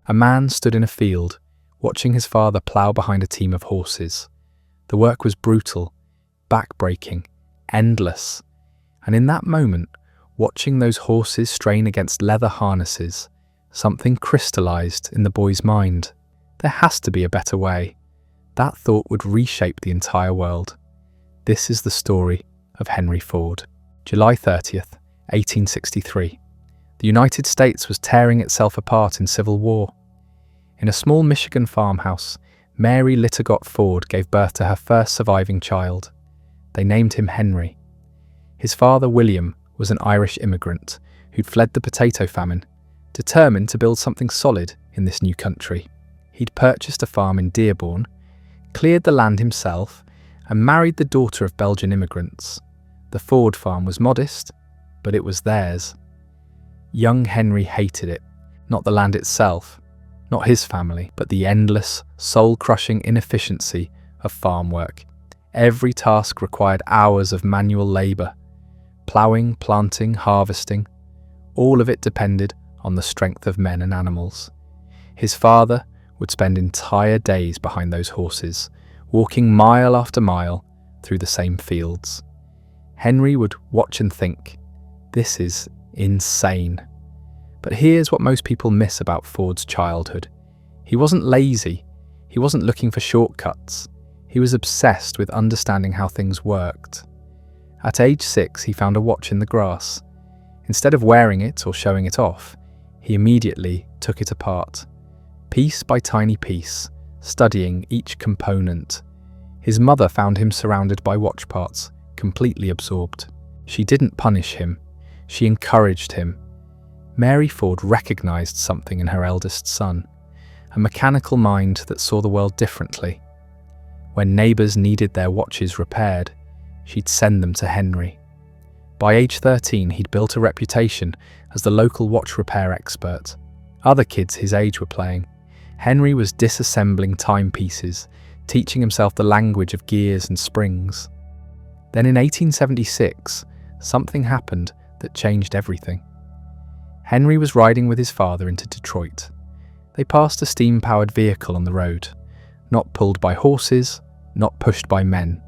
A man stood in a field, watching his father plough behind a team of horses. The work was brutal, back-breaking, endless, and in that moment, watching those horses strain against leather harnesses, something crystallized in the boy's mind. There has to be a better way. That thought would reshape the entire world. This is the story of Henry Ford. July 30th, 1863. The United States was tearing itself apart in civil war. In a small Michigan farmhouse, Mary Littlegott Ford gave birth to her first surviving child. They named him Henry. His father, William, was an Irish immigrant who'd fled the potato famine, determined to build something solid in this new country. He'd purchased a farm in Dearborn, cleared the land himself, and married the daughter of Belgian immigrants. The Ford farm was modest, but it was theirs. Young Henry hated it, not the land itself, not his family, but the endless, soul-crushing inefficiency of farm work. Every task required hours of manual labour. Ploughing, planting, harvesting, all of it depended on the strength of men and animals. His father would spend entire days behind those horses, walking mile after mile through the same fields. Henry would watch and think, this is insane. But here's what most people miss about Ford's childhood. He wasn't lazy. He wasn't looking for shortcuts. He was obsessed with understanding how things worked. At age 6, he found a watch in the grass. Instead of wearing it or showing it off, he immediately took it apart, piece by tiny piece, studying each component. His mother found him surrounded by watch parts, completely absorbed. She didn't punish him. She encouraged him. Mary Ford recognized something in her eldest son, a mechanical mind that saw the world differently. When neighbours needed their watches repaired, she'd send them to Henry. By age 13, he'd built a reputation as the local watch repair expert. Other kids his age were playing. Henry was disassembling timepieces, teaching himself the language of gears and springs. Then in 1876, something happened that changed everything. Henry was riding with his father into Detroit. They passed a steam-powered vehicle on the road, not pulled by horses, not pushed by men,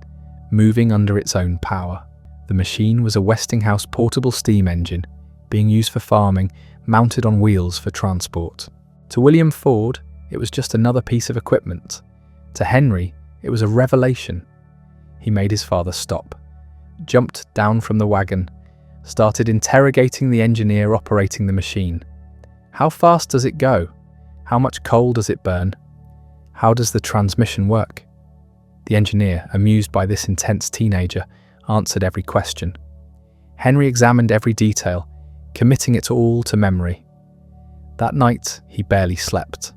moving under its own power. The machine was a Westinghouse portable steam engine, being used for farming, mounted on wheels for transport. To William Ford, it was just another piece of equipment. To Henry, it was a revelation. He made his father stop, jumped down from the wagon, started interrogating the engineer operating the machine. How fast does it go? How much coal does it burn? How does the transmission work? The engineer, amused by this intense teenager, answered every question. Henry examined every detail, committing it all to memory. That night, he barely slept.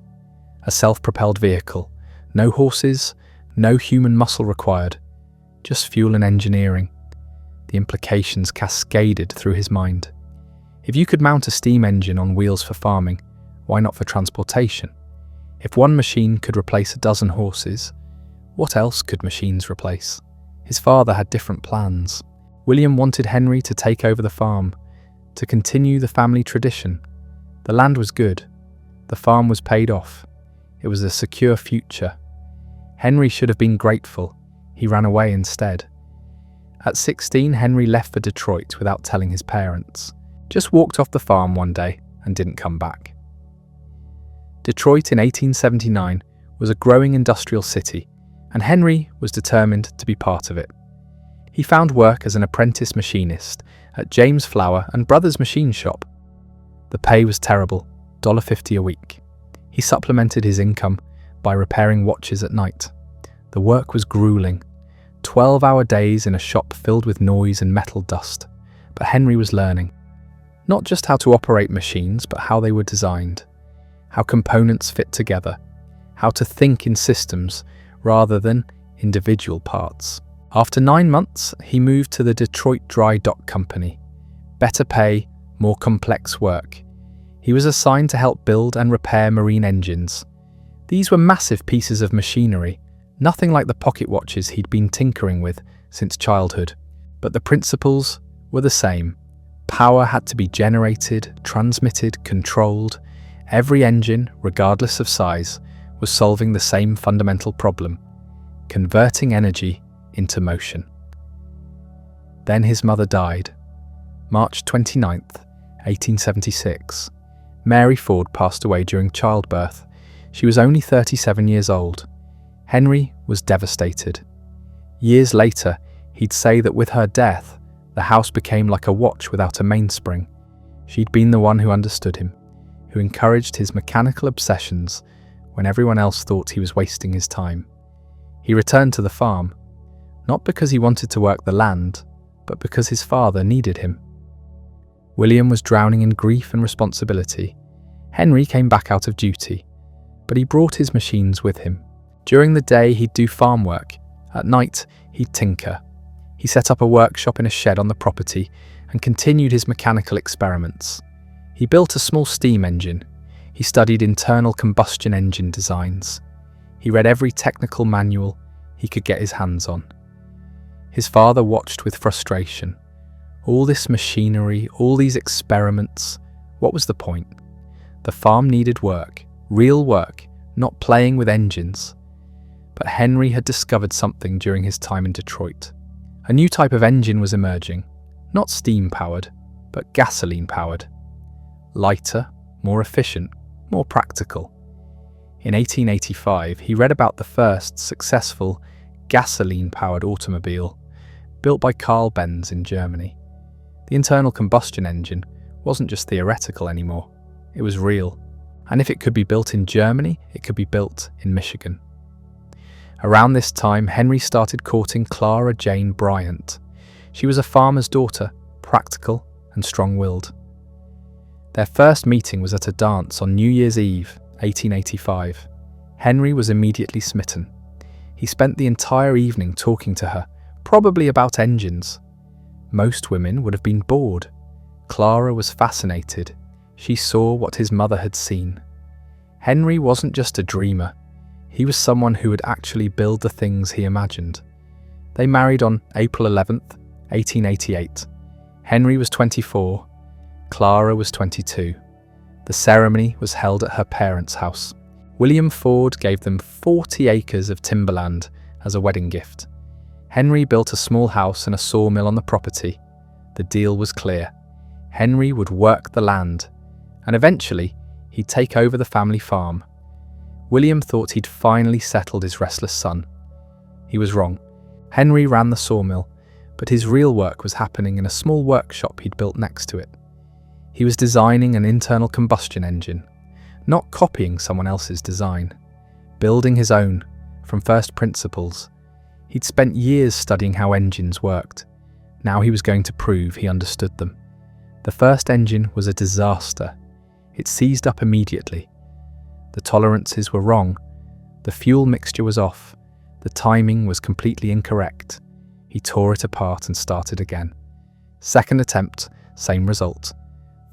A self-propelled vehicle, no horses, no human muscle required, just fuel and engineering. The implications cascaded through his mind. If you could mount a steam engine on wheels for farming, why not for transportation? If one machine could replace a dozen horses, what else could machines replace? His father had different plans. William wanted Henry to take over the farm, to continue the family tradition. The land was good. The farm was paid off. It was a secure future. Henry should have been grateful. He ran away instead. At 16, Henry left for Detroit without telling his parents. Just walked off the farm one day and didn't come back. Detroit in 1879 was a growing industrial city, and Henry was determined to be part of it. He found work as an apprentice machinist at James Flower and Brothers Machine Shop. The pay was terrible, $1.50 a week. He supplemented his income by repairing watches at night. The work was grueling, 12-hour days in a shop filled with noise and metal dust. But Henry was learning, not just how to operate machines, but how they were designed, how components fit together, how to think in systems rather than individual parts. After 9 months, he moved to the Detroit Dry Dock Company. Better pay, more complex work. He was assigned to help build and repair marine engines. These were massive pieces of machinery, nothing like the pocket watches he'd been tinkering with since childhood. But the principles were the same. Power had to be generated, transmitted, controlled. Every engine, regardless of size, was solving the same fundamental problem: converting energy into motion. Then his mother died. March 29th, 1876. Mary Ford passed away during childbirth. She was only 37 years old. Henry was devastated. Years later, he'd say that with her death, the house became like a watch without a mainspring. She'd been the one who understood him, who encouraged his mechanical obsessions when everyone else thought he was wasting his time. He returned to the farm, not because he wanted to work the land, but because his father needed him. William was drowning in grief and responsibility. Henry came back out of duty, but he brought his machines with him. During the day, he'd do farm work. At night, he'd tinker. He set up a workshop in a shed on the property and continued his mechanical experiments. He built a small steam engine. He studied internal combustion engine designs. He read every technical manual he could get his hands on. His father watched with frustration. All this machinery, all these experiments, what was the point? The farm needed work, real work, not playing with engines. But Henry had discovered something during his time in Detroit. A new type of engine was emerging, not steam-powered, but gasoline-powered. Lighter, more efficient, more practical. In 1885, he read about the first successful gasoline-powered automobile, built by Carl Benz in Germany. The internal combustion engine wasn't just theoretical anymore, it was real. And if it could be built in Germany, it could be built in Michigan. Around this time, Henry started courting Clara Jane Bryant. She was a farmer's daughter, practical and strong-willed. Their first meeting was at a dance on New Year's Eve, 1885. Henry was immediately smitten. He spent the entire evening talking to her, probably about engines. Most women would have been bored. Clara was fascinated. She saw what his mother had seen. Henry wasn't just a dreamer. He was someone who would actually build the things he imagined. They married on April 11th, 1888. Henry was 24. Clara was 22. The ceremony was held at her parents' house. William Ford gave them 40 acres of timberland as a wedding gift. Henry built a small house and a sawmill on the property. The deal was clear. Henry would work the land, and eventually he'd take over the family farm. William thought he'd finally settled his restless son. He was wrong. Henry ran the sawmill, but his real work was happening in a small workshop he'd built next to it. He was designing an internal combustion engine, not copying someone else's design, building his own from first principles. He'd spent years studying how engines worked. Now he was going to prove he understood them. The first engine was a disaster. It seized up immediately. The tolerances were wrong. The fuel mixture was off. The timing was completely incorrect. He tore it apart and started again. Second attempt, same result.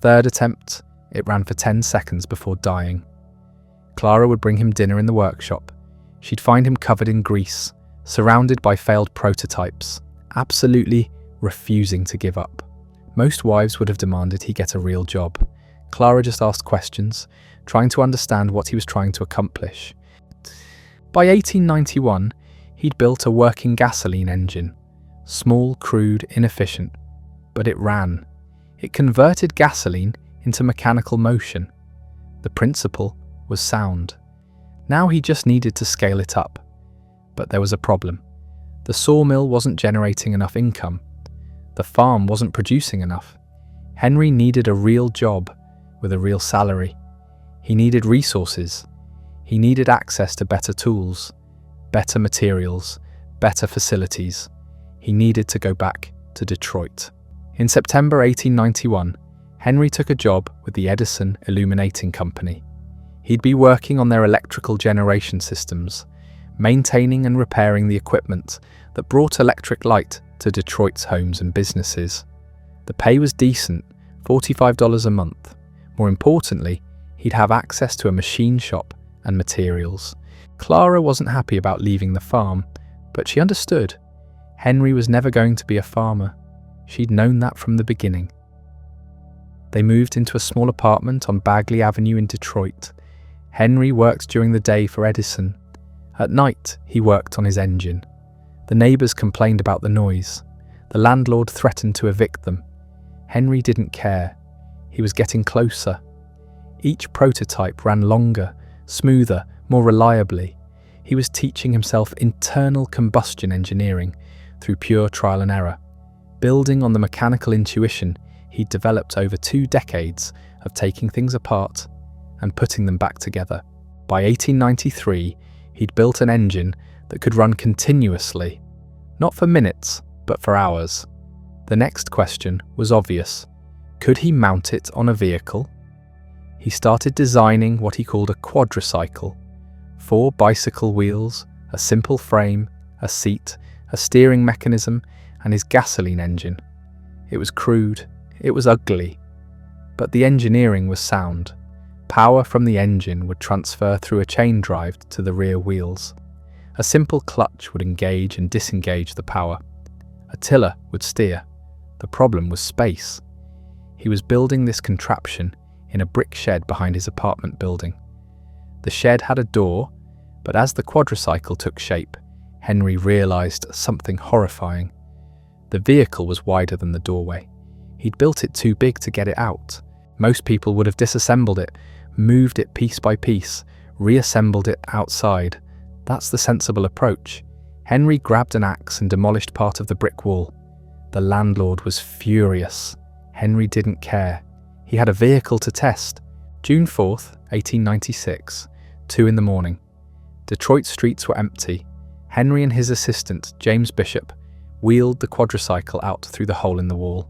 Third attempt, it ran for 10 seconds before dying. Clara would bring him dinner in the workshop. She'd find him covered in grease, surrounded by failed prototypes, absolutely refusing to give up. Most wives would have demanded he get a real job. Clara just asked questions, trying to understand what he was trying to accomplish. By 1891, he'd built a working gasoline engine. Small, crude, inefficient, but it ran. It converted gasoline into mechanical motion. The principle was sound. Now he just needed to scale it up. But there was a problem. The sawmill wasn't generating enough income. The farm wasn't producing enough. Henry needed a real job with a real salary. He needed resources. He needed access to better tools, better materials, better facilities. He needed to go back to Detroit. In September 1891, Henry took a job with the Edison Illuminating Company. He'd be working on their electrical generation systems, maintaining and repairing the equipment that brought electric light to Detroit's homes and businesses. The pay was decent, $45 a month. More importantly, he'd have access to a machine shop and materials. Clara wasn't happy about leaving the farm, but she understood. Henry was never going to be a farmer. She'd known that from the beginning. They moved into a small apartment on Bagley Avenue in Detroit. Henry worked during the day for Edison. At night, he worked on his engine. The neighbours complained about the noise. The landlord threatened to evict them. Henry didn't care. He was getting closer. Each prototype ran longer, smoother, more reliably. He was teaching himself internal combustion engineering through pure trial and error, building on the mechanical intuition he'd developed over 2 decades of taking things apart and putting them back together. By 1893, he'd built an engine that could run continuously, not for minutes, but for hours. The next question was obvious. Could he mount it on a vehicle? He started designing what he called a quadricycle: 4 bicycle wheels, a simple frame, a seat, a steering mechanism, and his gasoline engine. It was crude, it was ugly, but the engineering was sound. Power from the engine would transfer through a chain drive to the rear wheels. A simple clutch would engage and disengage the power. A tiller would steer. The problem was space. He was building this contraption in a brick shed behind his apartment building. The shed had a door, but as the quadricycle took shape, Henry realised something horrifying. The vehicle was wider than the doorway. He'd built it too big to get it out. Most people would have disassembled it, moved it piece by piece, reassembled it outside. That's the sensible approach. Henry grabbed an axe and demolished part of the brick wall. The landlord was furious. Henry didn't care. He had a vehicle to test. June 4th, 1896, 2 in the morning. Detroit streets were empty. Henry and his assistant, James Bishop, wheeled the quadricycle out through the hole in the wall.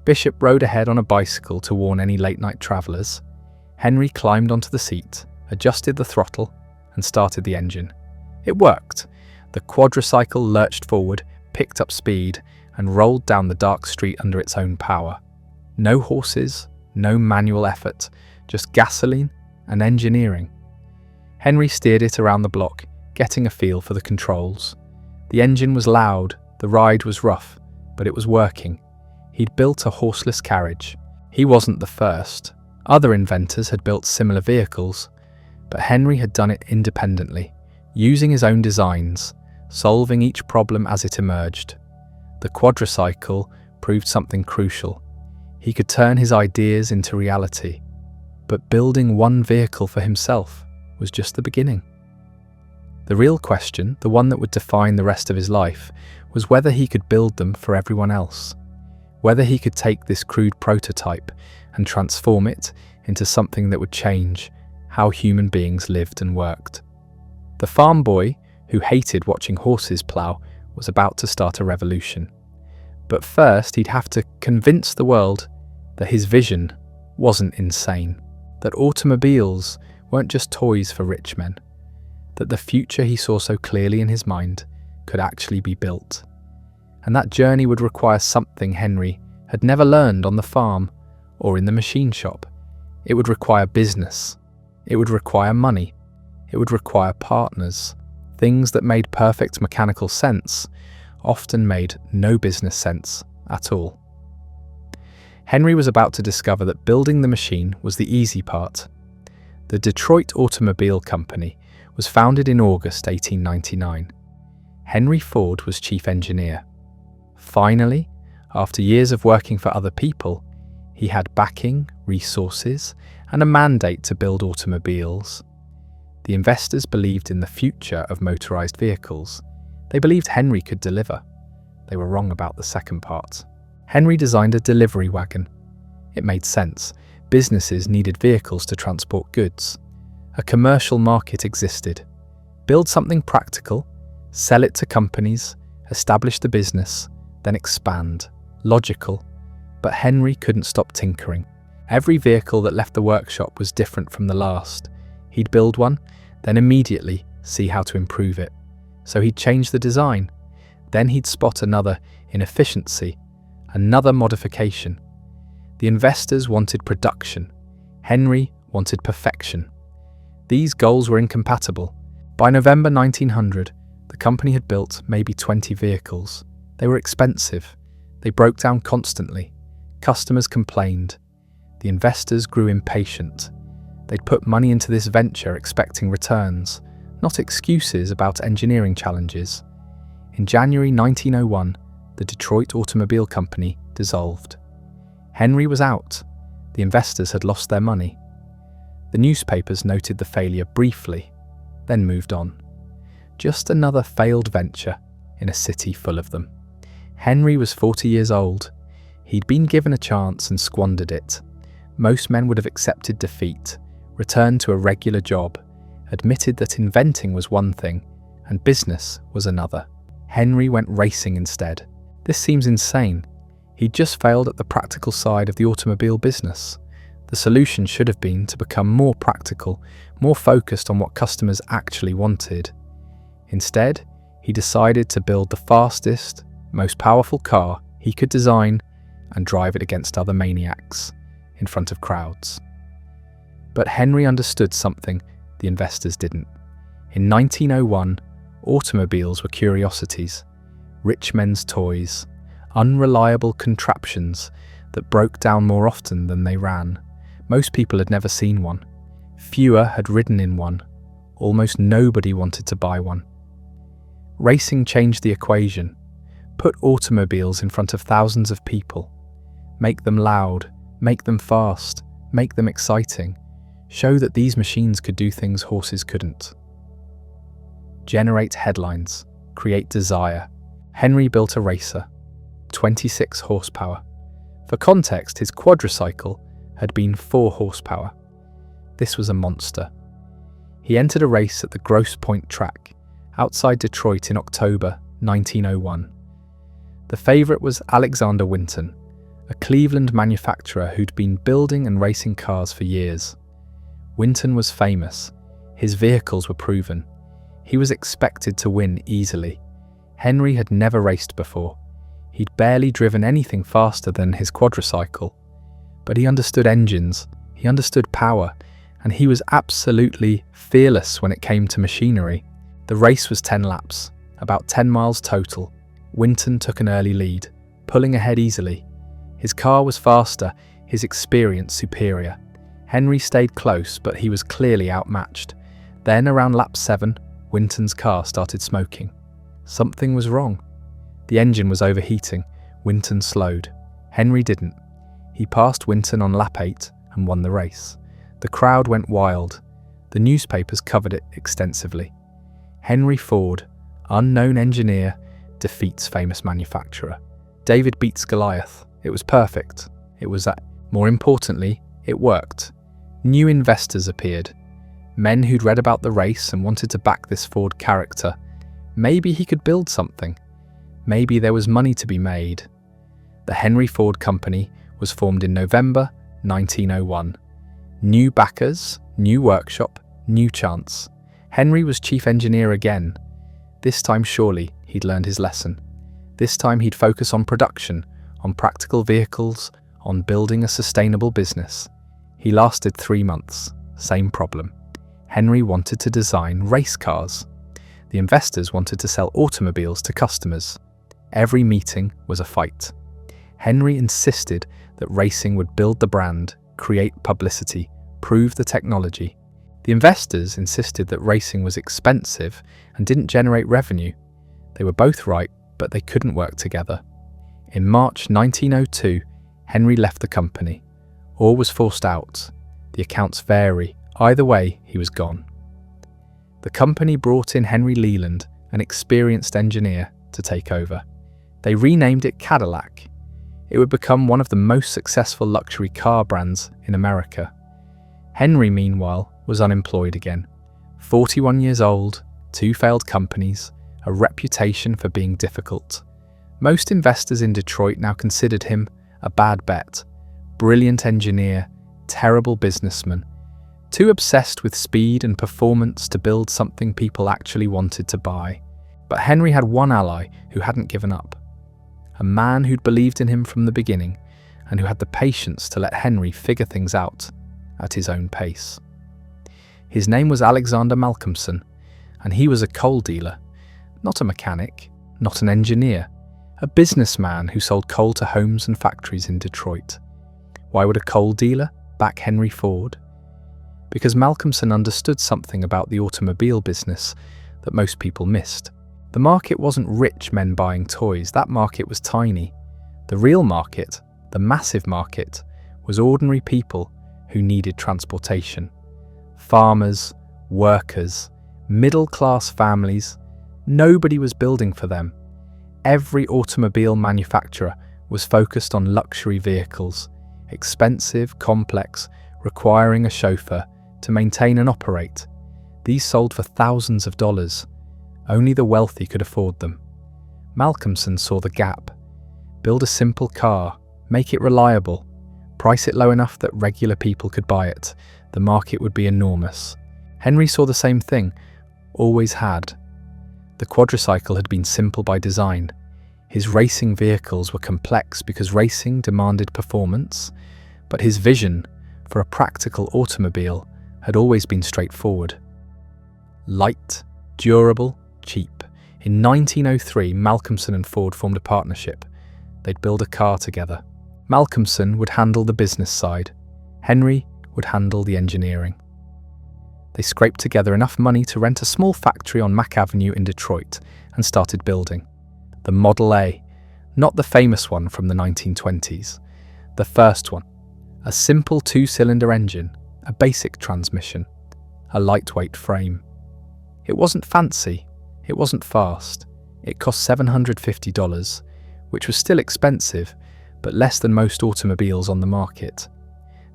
Bishop rode ahead on a bicycle to warn any late-night travellers. Henry climbed onto the seat, adjusted the throttle, and started the engine. It worked. The quadricycle lurched forward, picked up speed, and rolled down the dark street under its own power. No horses, no manual effort, just gasoline and engineering. Henry steered it around the block, getting a feel for the controls. The engine was loud, the ride was rough, but it was working. He'd built a horseless carriage. He wasn't the first. Other inventors had built similar vehicles, but Henry had done it independently, using his own designs, solving each problem as it emerged. The quadricycle proved something crucial. He could turn his ideas into reality, but building one vehicle for himself was just the beginning. The real question, the one that would define the rest of his life, was whether he could build them for everyone else. Whether he could take this crude prototype and transform it into something that would change how human beings lived and worked. The farm boy, who hated watching horses plough, was about to start a revolution. But first, he'd have to convince the world that his vision wasn't insane, that automobiles weren't just toys for rich men, that the future he saw so clearly in his mind could actually be built. And that journey would require something Henry had never learned on the farm or in the machine shop. It would require business. It would require money. It would require partners. Things that made perfect mechanical sense often made no business sense at all. Henry was about to discover that building the machine was the easy part. The Detroit Automobile Company was founded in August 1899. Henry Ford was chief engineer. Finally, after years of working for other people, he had backing, resources, and a mandate to build automobiles. The investors believed in the future of motorized vehicles. They believed Henry could deliver. They were wrong about the second part. Henry designed a delivery wagon. It made sense. Businesses needed vehicles to transport goods. A commercial market existed. Build something practical, sell it to companies, establish the business, then expand. Logical. But Henry couldn't stop tinkering. Every vehicle that left the workshop was different from the last. He'd build one, then immediately see how to improve it. So he'd change the design. Then he'd spot another inefficiency, another modification. The investors wanted production. Henry wanted perfection. These goals were incompatible. By November 1900, the company had built maybe 20 vehicles. They were expensive. They broke down constantly. Customers complained. The investors grew impatient. They'd put money into this venture expecting returns, not excuses about engineering challenges. In January 1901, the Detroit Automobile Company dissolved. Henry was out. The investors had lost their money. The newspapers noted the failure briefly, then moved on. Just another failed venture in a city full of them. Henry was 40 years old. He'd been given a chance and squandered it. Most men would have accepted defeat, returned to a regular job, admitted that inventing was one thing and business was another. Henry went racing instead. This seems insane. He'd just failed at the practical side of the automobile business. The solution should have been to become more practical, more focused on what customers actually wanted. Instead, he decided to build the fastest, most powerful car he could design and drive it against other maniacs in front of crowds. But Henry understood something the investors didn't. In 1901, automobiles were curiosities, rich men's toys, unreliable contraptions that broke down more often than they ran. Most people had never seen one. Fewer had ridden in one. Almost nobody wanted to buy one. Racing changed the equation. Put automobiles in front of thousands of people. Make them loud, make them fast, make them exciting. Show that these machines could do things horses couldn't. Generate headlines, create desire. Henry built a racer, 26 horsepower. For context, his quadricycle had been 4 horsepower. This was a monster. He entered a race at the Grosse Pointe track, outside Detroit in October 1901. The favourite was Alexander Winton, a Cleveland manufacturer who'd been building and racing cars for years. Winton was famous. His vehicles were proven. He was expected to win easily. Henry had never raced before. He'd barely driven anything faster than his quadricycle. But he understood engines, he understood power, and he was absolutely fearless when it came to machinery. The race was 10 laps, about 10 miles total. Winton took an early lead, pulling ahead easily. His car was faster, his experience superior. Henry stayed close, but he was clearly outmatched. Then, around lap 7, Winton's car started smoking. Something was wrong. The engine was overheating. Winton slowed. Henry didn't. He passed Winton on lap 8 and won the race. The crowd went wild. The newspapers covered it extensively. Henry Ford, unknown engineer, defeats famous manufacturer. David beats Goliath. It was perfect. More importantly, it worked. New investors appeared. Men who'd read about the race and wanted to back this Ford character. Maybe he could build something. Maybe there was money to be made. The Henry Ford Company was formed in November 1901. New backers, new workshop, new chance. Henry was chief engineer again. This time surely he'd learned his lesson. This time he'd focus on production, on practical vehicles, on building a sustainable business. He lasted 3 months. Same problem. Henry wanted to design race cars. The investors wanted to sell automobiles to customers. Every meeting was a fight. Henry insisted that racing would build the brand, create publicity, prove the technology. The investors insisted that racing was expensive and didn't generate revenue. They were both right, but they couldn't work together. In March 1902, Henry left the company. Or was forced out. The accounts vary. Either way, he was gone. The company brought in Henry Leland, an experienced engineer, to take over. They renamed it Cadillac. It would become one of the most successful luxury car brands in America. Henry, meanwhile, was unemployed again. 41 years old, 2 failed companies, a reputation for being difficult. Most investors in Detroit now considered him a bad bet. Brilliant engineer, terrible businessman. Too obsessed with speed and performance to build something people actually wanted to buy. But Henry had one ally who hadn't given up. A man who'd believed in him from the beginning and who had the patience to let Henry figure things out at his own pace. His name was Alexander Malcolmson, and he was a coal dealer, not a mechanic, not an engineer, a businessman who sold coal to homes and factories in Detroit. Why would a coal dealer back Henry Ford? Because Malcolmson understood something about the automobile business that most people missed. The market wasn't rich men buying toys, that market was tiny. The real market, the massive market, was ordinary people who needed transportation. Farmers, workers, middle-class families, nobody was building for them. Every automobile manufacturer was focused on luxury vehicles, expensive, complex, requiring a chauffeur to maintain and operate. These sold for thousands of dollars. Only the wealthy could afford them. Malcolmson saw the gap. Build a simple car, make it reliable, price it low enough that regular people could buy it. The market would be enormous. Henry saw the same thing, always had. The quadricycle had been simple by design. His racing vehicles were complex because racing demanded performance, but his vision for a practical automobile had always been straightforward. Light, durable, cheap. In 1903, Malcolmson and Ford formed a partnership. They'd build a car together. Malcolmson would handle the business side. Henry would handle the engineering. They scraped together enough money to rent a small factory on Mack Avenue in Detroit and started building. The Model A, not the famous one from the 1920s. The first one. A simple two-cylinder engine, a basic transmission, a lightweight frame. It wasn't fancy, it wasn't fast. It cost $750, which was still expensive, but less than most automobiles on the market.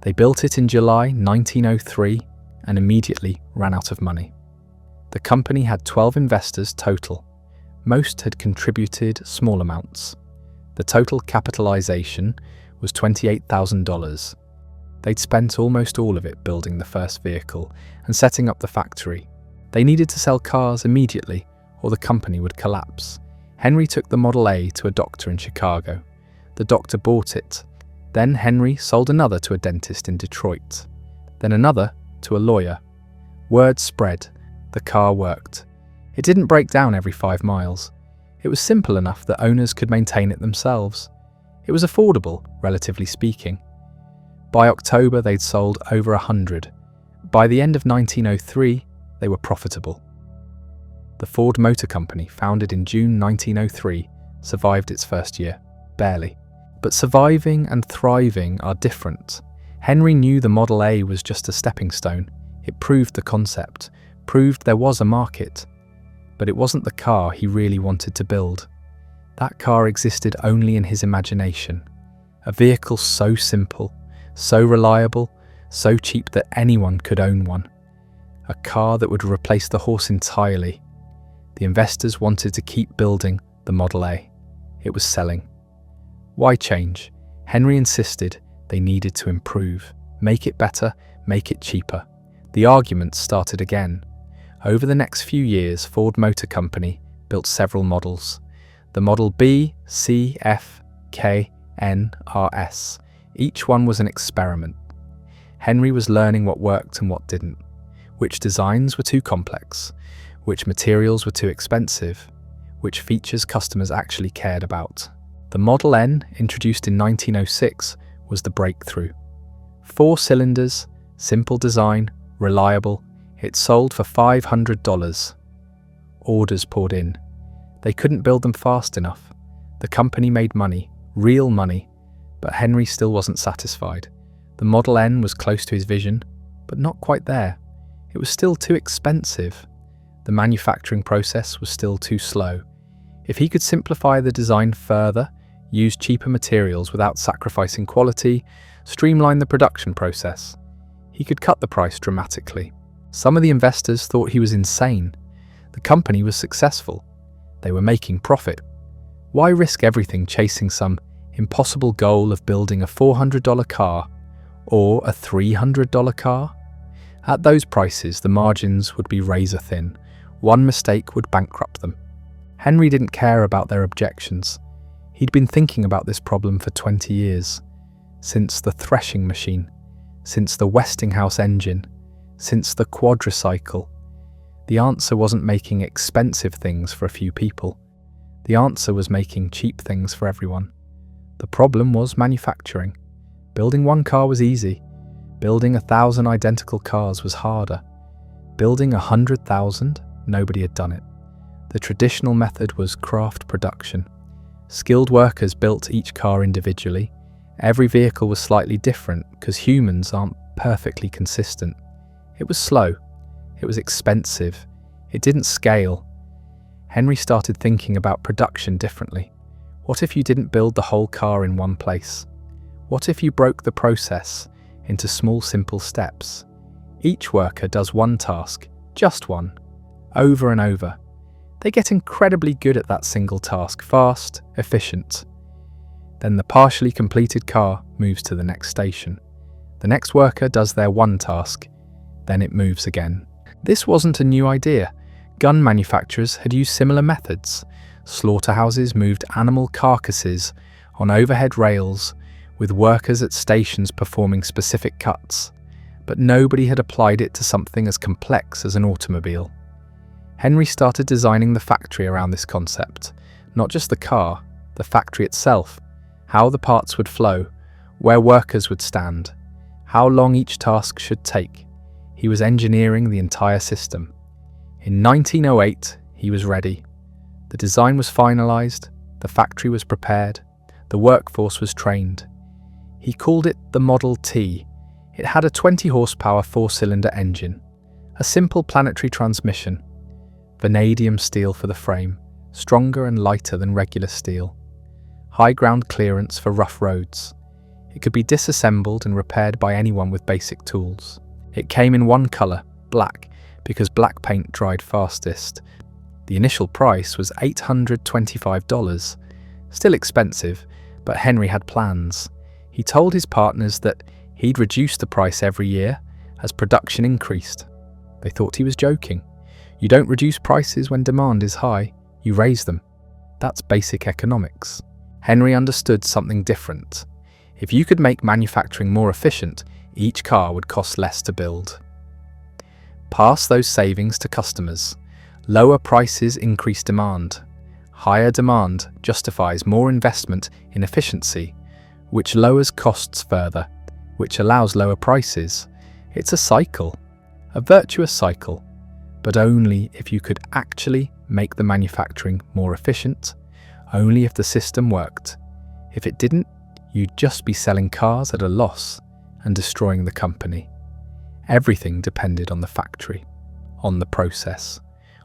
They built it in July 1903 and immediately ran out of money. The company had 12 investors total. Most had contributed small amounts. The total capitalization was $28,000. They'd spent almost all of it building the first vehicle and setting up the factory. They needed to sell cars immediately or the company would collapse. Henry took the Model A to a doctor in Chicago. The doctor bought it. Then Henry sold another to a dentist in Detroit. Then another to a lawyer. Word spread. The car worked. It didn't break down every 5 miles. It was simple enough that owners could maintain it themselves. It was affordable, relatively speaking. By October, they'd sold over 100. By the end of 1903, they were profitable. The Ford Motor Company, founded in June 1903, survived its first year. Barely. But surviving and thriving are different. Henry knew the Model A was just a stepping stone. It proved the concept, proved there was a market. But it wasn't the car he really wanted to build. That car existed only in his imagination. A vehicle so simple, so reliable, so cheap that anyone could own one. A car that would replace the horse entirely. The investors wanted to keep building the Model A. It was selling. Why change? Henry insisted they needed to improve. Make it better, make it cheaper. The arguments started again. Over the next few years, Ford Motor Company built several models. The Model B, C, F, K, N, R, S. Each one was an experiment. Henry was learning what worked and what didn't. Which designs were too complex. Which materials were too expensive. Which features customers actually cared about. The Model N, introduced in 1906, was the breakthrough. 4 cylinders, simple design, reliable. It sold for $500. Orders poured in. They couldn't build them fast enough. The company made money, real money, but Henry still wasn't satisfied. The Model N was close to his vision, but not quite there. It was still too expensive. The manufacturing process was still too slow. If he could simplify the design further, use cheaper materials without sacrificing quality, streamline the production process, he could cut the price dramatically. Some of the investors thought he was insane. The company was successful. They were making profit. Why risk everything chasing some impossible goal of building a $400 car or a $300 car? At those prices, the margins would be razor thin. One mistake would bankrupt them. Henry didn't care about their objections. He'd been thinking about this problem for 20 years. Since the threshing machine, since the Westinghouse engine, since the quadricycle. The answer wasn't making expensive things for a few people. The answer was making cheap things for everyone. The problem was manufacturing. Building one car was easy. Building 1,000 identical cars was harder. Building 100,000? Nobody had done it. The traditional method was craft production. Skilled workers built each car individually. Every vehicle was slightly different because humans aren't perfectly consistent. It was slow. It was expensive. It didn't scale. Henry started thinking about production differently. What if you didn't build the whole car in one place? What if you broke the process into small, simple steps? Each worker does one task, just one, over and over. They get incredibly good at that single task, fast, efficient. Then the partially completed car moves to the next station. The next worker does their one task, then it moves again. This wasn't a new idea. Gun manufacturers had used similar methods. Slaughterhouses moved animal carcasses on overhead rails, with workers at stations performing specific cuts. But nobody had applied it to something as complex as an automobile. Henry started designing the factory around this concept. Not just the car, the factory itself, how the parts would flow, where workers would stand, how long each task should take. He was engineering the entire system. In 1908, he was ready. The design was finalized, the factory was prepared, the workforce was trained. He called it the Model T. It had a 20 horsepower 4-cylinder engine, a simple planetary transmission, vanadium steel for the frame, stronger and lighter than regular steel, high ground clearance for rough roads. It could be disassembled and repaired by anyone with basic tools. It came in one colour, black, because black paint dried fastest. The initial price was $825, still expensive, but Henry had plans. He told his partners that he'd reduce the price every year as production increased. They thought he was joking. You don't reduce prices when demand is high, you raise them. That's basic economics. Henry understood something different. If you could make manufacturing more efficient, each car would cost less to build. Pass those savings to customers. Lower prices increase demand. Higher demand justifies more investment in efficiency, which lowers costs further, which allows lower prices. It's a cycle, a virtuous cycle, but only if you could actually make the manufacturing more efficient, only if the system worked. If it didn't, you'd just be selling cars at a loss and destroying the company. Everything depended on the factory, on the process,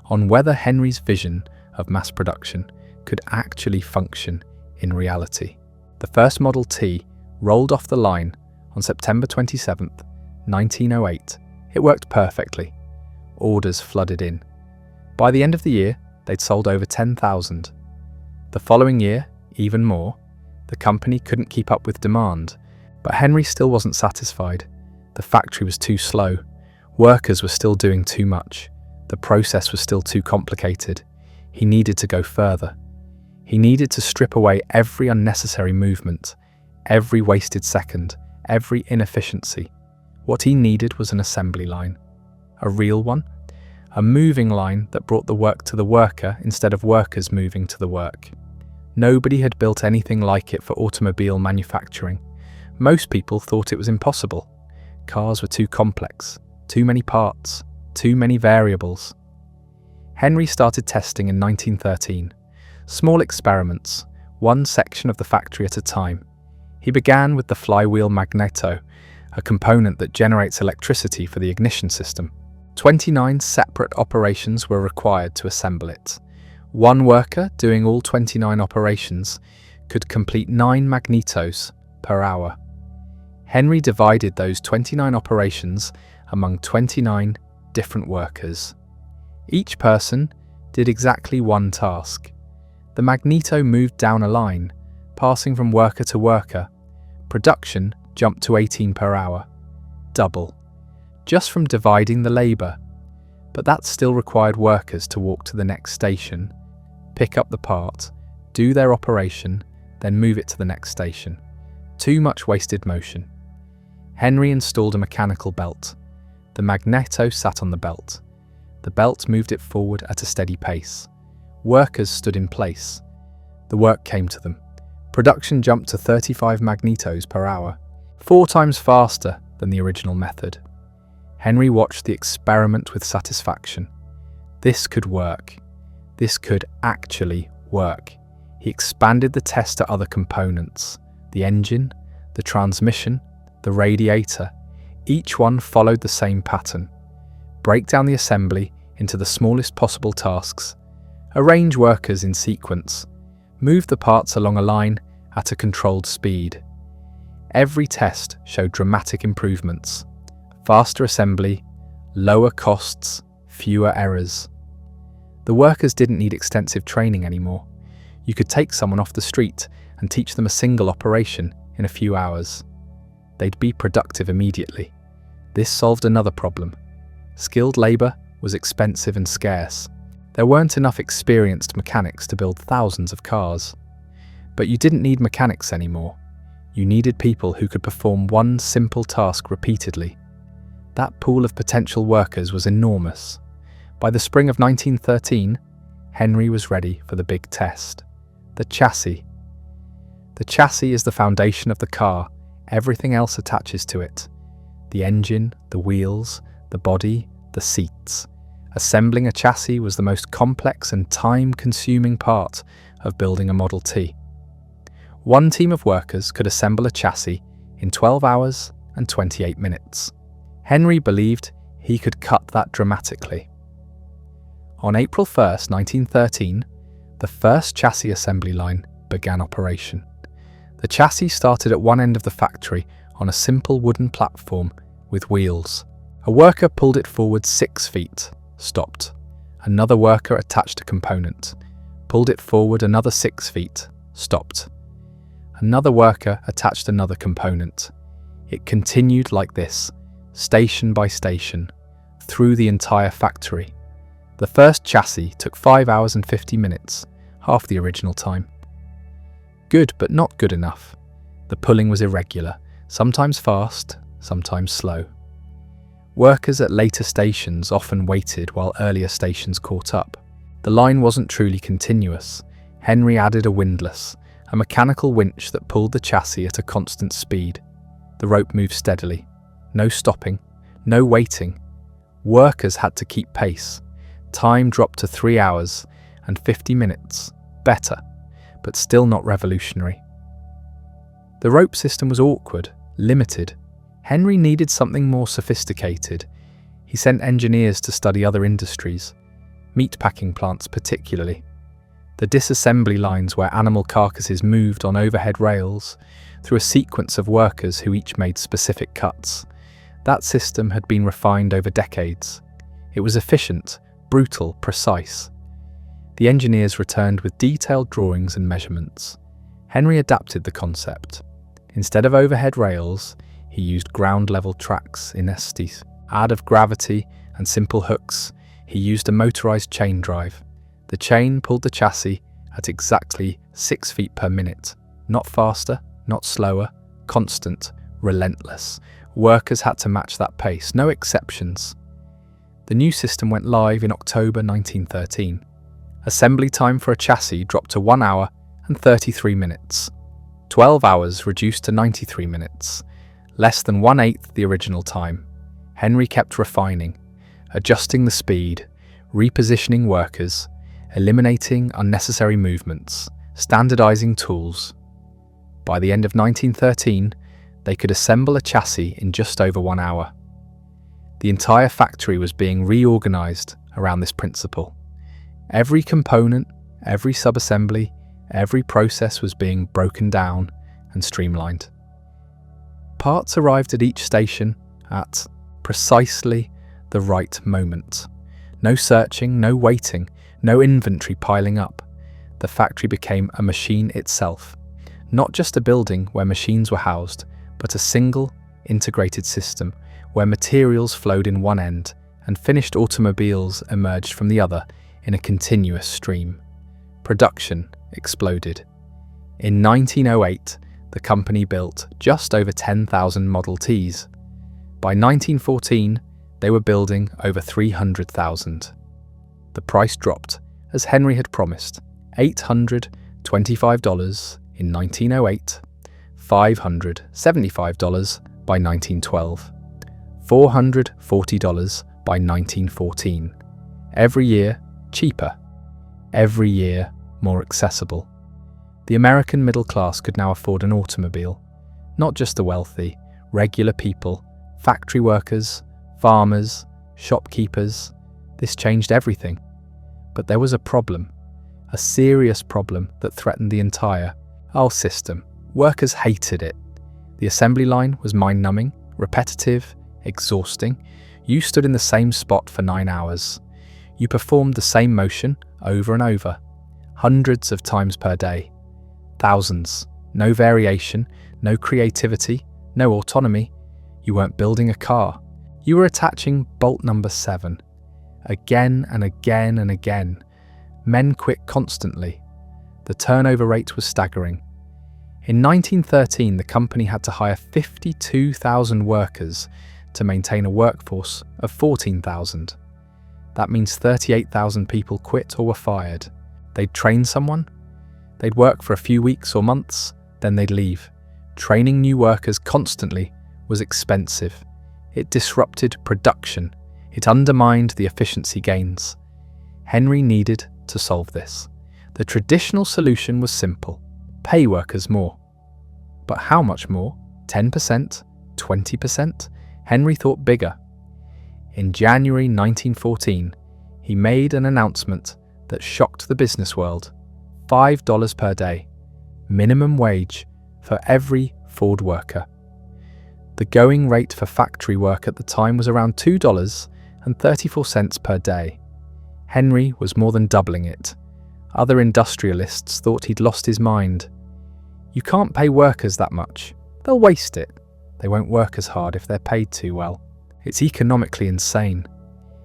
on whether Henry's vision of mass production could actually function in reality. The first Model T rolled off the line on September 27th, 1908. It worked perfectly. Orders flooded in. By the end of the year, they'd sold over 10,000. The following year, even more. The company couldn't keep up with demand, but Henry still wasn't satisfied. The factory was too slow. Workers were still doing too much. The process was still too complicated. He needed to go further. He needed to strip away every unnecessary movement, every wasted second, every inefficiency. What he needed was an assembly line. A real one. A moving line that brought the work to the worker instead of workers moving to the work. Nobody had built anything like it for automobile manufacturing. Most people thought it was impossible. Cars were too complex, too many parts, too many variables. Henry started testing in 1913. Small experiments, one section of the factory at a time. He began with the flywheel magneto, a component that generates electricity for the ignition system. 29 separate operations were required to assemble it. One worker doing all 29 operations could complete 9 magnetos per hour. Henry divided those 29 operations among 29 different workers. Each person did exactly one task. The magneto moved down a line, passing from worker to worker. Production jumped to 18 per hour. Double. Just from dividing the labour. But that still required workers to walk to the next station, pick up the part, do their operation, then move it to the next station. Too much wasted motion. Henry installed a mechanical belt. The magneto sat on the belt. The belt moved it forward at a steady pace. Workers stood in place. The work came to them. Production jumped to 35 magnetos per hour. 4 times faster than the original method. Henry watched the experiment with satisfaction. This could work. This could actually work. He expanded the test to other components: the engine, the transmission, the radiator. Each one followed the same pattern. Break down the assembly into the smallest possible tasks. Arrange workers in sequence. Move the parts along a line at a controlled speed. Every test showed dramatic improvements. Faster assembly, lower costs, fewer errors. The workers didn't need extensive training anymore. You could take someone off the street and teach them a single operation in a few hours. They'd be productive immediately. This solved another problem. Skilled labour was expensive and scarce. There weren't enough experienced mechanics to build thousands of cars. But you didn't need mechanics anymore. You needed people who could perform one simple task repeatedly. That pool of potential workers was enormous. By the spring of 1913, Henry was ready for the big test. The chassis. The chassis is the foundation of the car. Everything else attaches to it. The engine, the wheels, the body, the seats. Assembling a chassis was the most complex and time-consuming part of building a Model T. One team of workers could assemble a chassis in 12 hours and 28 minutes. Henry believed he could cut that dramatically. On April 1st, 1913, the first chassis assembly line began operation. The chassis started at one end of the factory on a simple wooden platform with wheels. A worker pulled it forward 6 feet, stopped. Another worker attached a component, pulled it forward another 6 feet, stopped. Another worker attached another component. It continued like this, station by station, through the entire factory. The first chassis took 5 hours and 50 minutes, half the original time. Good, but not good enough. The pulling was irregular, sometimes fast, sometimes slow. Workers at later stations often waited while earlier stations caught up. The line wasn't truly continuous. Henry added a windlass, a mechanical winch that pulled the chassis at a constant speed. The rope moved steadily. No stopping, no waiting. Workers had to keep pace. Time dropped to 3 hours and 50 minutes. Better, but still not revolutionary. The rope system was awkward, limited. Henry needed something more sophisticated. He sent engineers to study other industries, meatpacking plants particularly. The disassembly lines where animal carcasses moved on overhead rails through a sequence of workers who each made specific cuts. That system had been refined over decades. It was efficient, brutal, precise. The engineers returned with detailed drawings and measurements. Henry adapted the concept. Instead of overhead rails, he used ground-level tracks in estes. Out of gravity and simple hooks, he used a motorized chain drive. The chain pulled the chassis at exactly 6 feet per minute. Not faster, not slower, constant, relentless. Workers had to match that pace, no exceptions. The new system went live in October 1913. Assembly time for a chassis dropped to 1 hour and 33 minutes. 12 hours reduced to 93 minutes, less than 1/8 the original time. Henry kept refining, adjusting the speed, repositioning workers, eliminating unnecessary movements, standardizing tools. By the end of 1913, they could assemble a chassis in just over 1 hour. The entire factory was being reorganized around this principle. Every component, every subassembly, every process was being broken down and streamlined. Parts arrived at each station at precisely the right moment. No searching, no waiting, no inventory piling up. The factory became a machine itself. Not just a building where machines were housed, but a single, integrated system where materials flowed in one end and finished automobiles emerged from the other in a continuous stream. Production exploded. In 1908, the company built just over 10,000 Model Ts. By 1914, they were building over 300,000. The price dropped, as Henry had promised, $825 in 1908, $575 by 1912, $440 by 1914. Every year, cheaper. Every year, more accessible. The American middle class could now afford an automobile. Not just the wealthy, regular people, factory workers, farmers, shopkeepers. This changed everything. But there was a problem, a serious problem that threatened the entire system. Workers hated it. The assembly line was mind-numbing, repetitive, exhausting. You stood in the same spot for 9 hours. You performed the same motion over and over, hundreds of times per day. Thousands. No variation, no creativity, no autonomy. You weren't building a car. You were attaching bolt number 7. Again and again and again. Men quit constantly. The turnover rate was staggering. In 1913, the company had to hire 52,000 workers to maintain a workforce of 14,000. That means 38,000 people quit or were fired. They'd train someone, they'd work for a few weeks or months, then they'd leave. Training new workers constantly was expensive. It disrupted production. It undermined the efficiency gains. Henry needed to solve this. The traditional solution was simple: pay workers more. But how much more? 10%? 20%? Henry thought bigger. In January 1914, he made an announcement that shocked the business world. $5 per day, minimum wage for every Ford worker. The going rate for factory work at the time was around $2.34 per day. Henry was more than doubling it. Other industrialists thought he'd lost his mind. You can't pay workers that much. They'll waste it. They won't work as hard if they're paid too well. It's economically insane.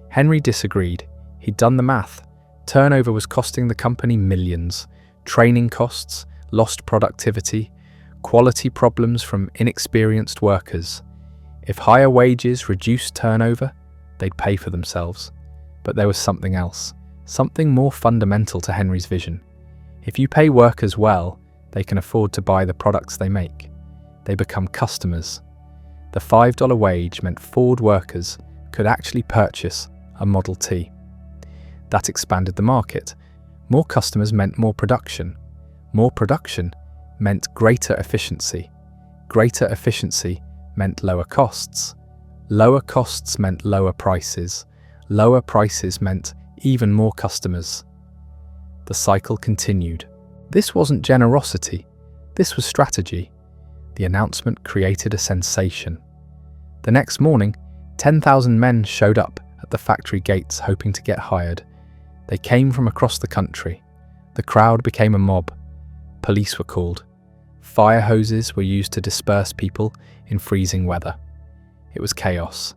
Henry disagreed. He'd done the math. Turnover was costing the company millions. Training costs, lost productivity, quality problems from inexperienced workers. If higher wages reduced turnover, they'd pay for themselves. But there was something else, something more fundamental to Henry's vision. If you pay workers well, they can afford to buy the products they make. They become customers. The $5 wage meant Ford workers could actually purchase a Model T. That expanded the market. More customers meant more production. More production meant greater efficiency. Greater efficiency meant lower costs. Lower costs meant lower prices. Lower prices meant even more customers. The cycle continued. This wasn't generosity. This was strategy. The announcement created a sensation. The next morning, 10,000 men showed up at the factory gates hoping to get hired. They came from across the country. The crowd became a mob. Police were called. Fire hoses were used to disperse people in freezing weather. It was chaos.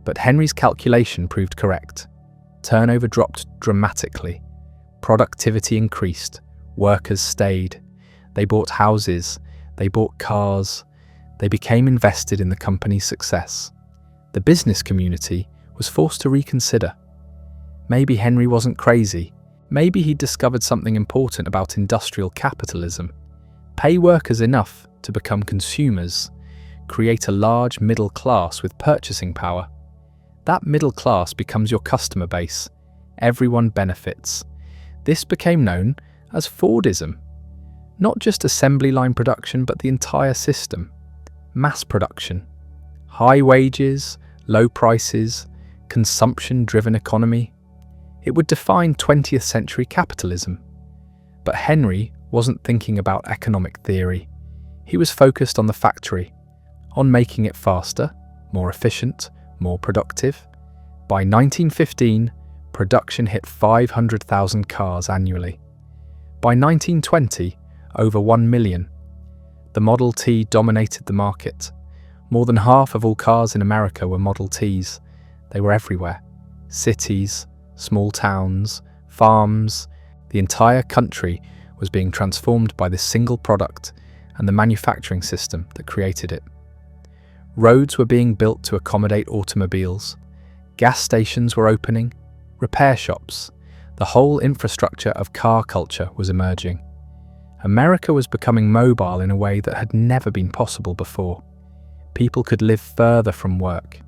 But Henry's calculation proved correct. Turnover dropped dramatically. Productivity increased. Workers stayed. They bought houses. They bought cars. They became invested in the company's success. The business community was forced to reconsider. Maybe Henry wasn't crazy. Maybe he'd discovered something important about industrial capitalism. Pay workers enough to become consumers. Create a large middle class with purchasing power. That middle class becomes your customer base. Everyone benefits. This became known as Fordism. Not just assembly line production, but the entire system. Mass production. High wages, low prices, consumption-driven economy. It would define 20th century capitalism. But Henry wasn't thinking about economic theory. He was focused on the factory, on making it faster, more efficient, more productive. By 1915, production hit 500,000 cars annually. By 1920, over 1 million. The Model T dominated the market. More than half of all cars in America were Model Ts. They were everywhere. Cities, small towns, farms. The entire country was being transformed by this single product and the manufacturing system that created it. Roads were being built to accommodate automobiles. Gas stations were opening. Repair shops. The whole infrastructure of car culture was emerging. America was becoming mobile in a way that had never been possible before. People could live further from work.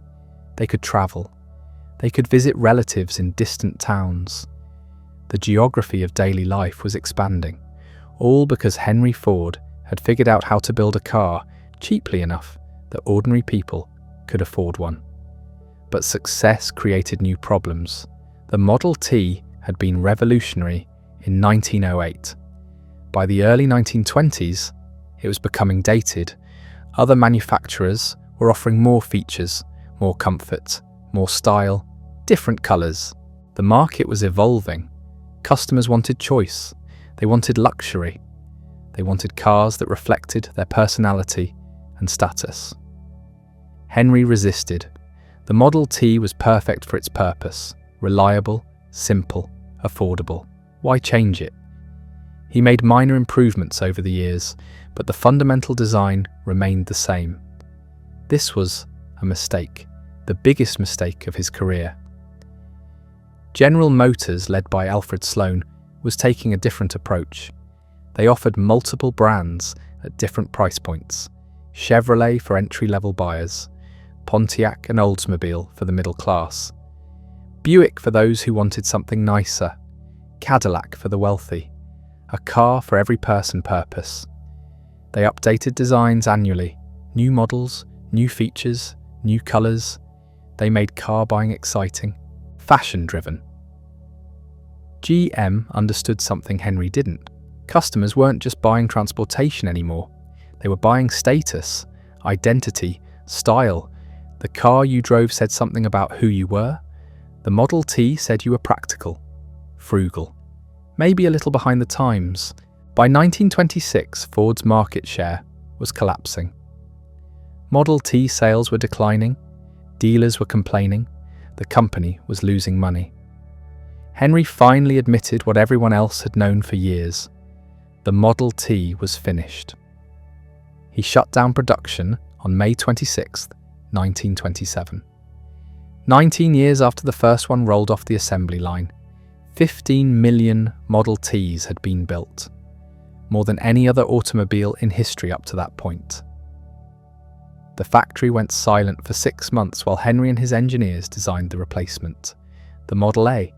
They could travel. They could visit relatives in distant towns. The geography of daily life was expanding, all because Henry Ford had figured out how to build a car cheaply enough that ordinary people could afford one. But success created new problems. The Model T had been revolutionary in 1908. By the early 1920s, it was becoming dated. Other manufacturers were offering more features, more comfort, more style, different colours. The market was evolving. Customers wanted choice. They wanted luxury. They wanted cars that reflected their personality and status. Henry resisted. The Model T was perfect for its purpose: reliable, simple, affordable. Why change it? He made minor improvements over the years, but the fundamental design remained the same. This was a mistake, the biggest mistake of his career. General Motors, led by Alfred Sloan, was taking a different approach. They offered multiple brands at different price points: Chevrolet for entry-level buyers, Pontiac and Oldsmobile for the middle class, Buick for those who wanted something nicer, Cadillac for the wealthy, a car for every person purpose. They updated designs annually, new models, new features, new colours. They made car buying exciting, fashion-driven. GM understood something Henry didn't. Customers weren't just buying transportation anymore. They were buying status, identity, style. The car you drove said something about who you were. The Model T said you were practical, frugal, maybe a little behind the times. By 1926, Ford's market share was collapsing. Model T sales were declining. Dealers were complaining. The company was losing money. Henry finally admitted what everyone else had known for years. The Model T was finished. He shut down production on May 26, 1927. 19 years after the first one rolled off the assembly line, 15 million Model Ts had been built, more than any other automobile in history up to that point. The factory went silent for 6 months while Henry and his engineers designed the replacement, the Model A.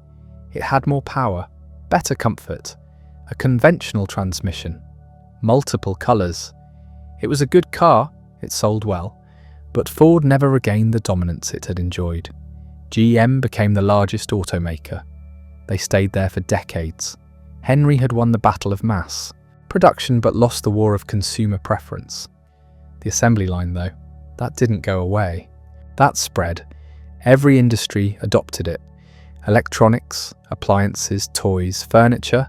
It had more power, better comfort, a conventional transmission, multiple colours. It was a good car, it sold well, but Ford never regained the dominance it had enjoyed. GM became the largest automaker. They stayed there for decades. Henry had won the battle of mass production but lost the war of consumer preference. The assembly line, though, that didn't go away. That spread. Every industry adopted it. Electronics, appliances, toys, furniture,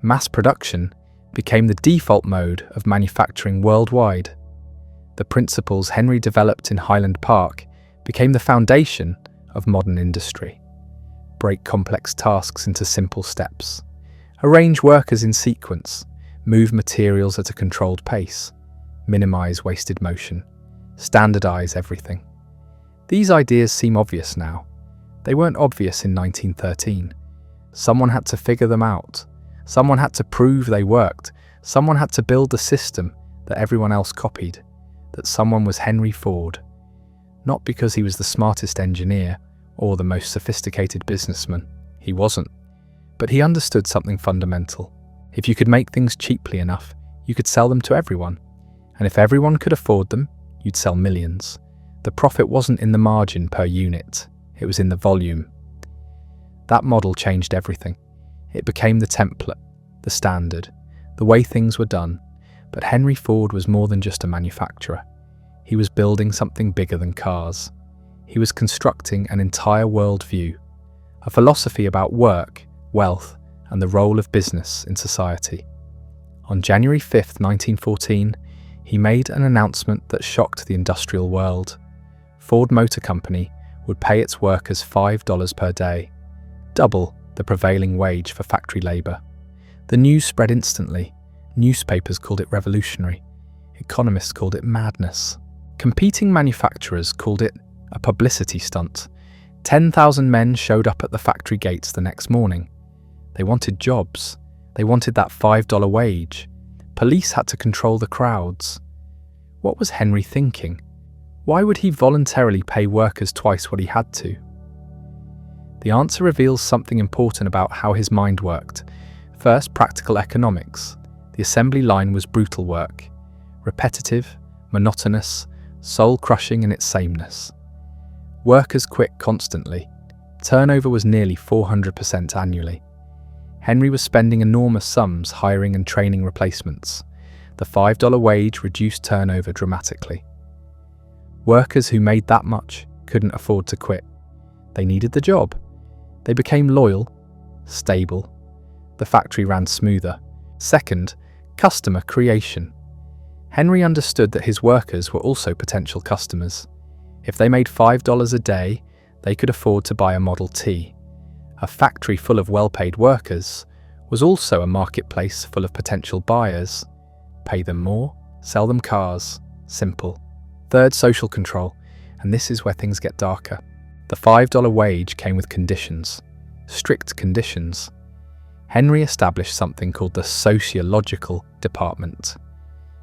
mass production became the default mode of manufacturing worldwide. The principles Henry developed in Highland Park became the foundation of modern industry. Break complex tasks into simple steps. Arrange workers in sequence. Move materials at a controlled pace. Minimize wasted motion. Standardize everything. These ideas seem obvious now. They weren't obvious in 1913. Someone had to figure them out. Someone had to prove they worked. Someone had to build the system that everyone else copied. That someone was Henry Ford. Not because he was the smartest engineer or the most sophisticated businessman. He wasn't. But he understood something fundamental. If you could make things cheaply enough, you could sell them to everyone. And if everyone could afford them, you'd sell millions. The profit wasn't in the margin per unit. It was in the volume. That model changed everything. It became the template, the standard, the way things were done. But Henry Ford was more than just a manufacturer. He was building something bigger than cars. He was constructing an entire worldview, a philosophy about work, wealth, and the role of business in society. On January 5, 1914, he made an announcement that shocked the industrial world. Ford Motor Company would pay its workers $5 per day, double the prevailing wage for factory labour. The news spread instantly. Newspapers called it revolutionary. Economists called it madness. Competing manufacturers called it a publicity stunt. 10,000 men showed up at the factory gates the next morning. They wanted jobs. They wanted that $5 wage. Police had to control the crowds. What was Henry thinking? Why would he voluntarily pay workers twice what he had to? The answer reveals something important about how his mind worked. First, practical economics. The assembly line was brutal work. Repetitive, monotonous, soul-crushing in its sameness. Workers quit constantly. Turnover was nearly 400% annually. Henry was spending enormous sums hiring and training replacements. The $5 wage reduced turnover dramatically. Workers who made that much couldn't afford to quit. They needed the job. They became loyal, stable. The factory ran smoother. Second, customer creation. Henry understood that his workers were also potential customers. If they made $5 a day, they could afford to buy a Model T. A factory full of well-paid workers was also a marketplace full of potential buyers. Pay them more, sell them cars. Simple. Third, social control, and this is where things get darker. The $5 wage came with conditions. Strict conditions. Henry established something called the Sociological department.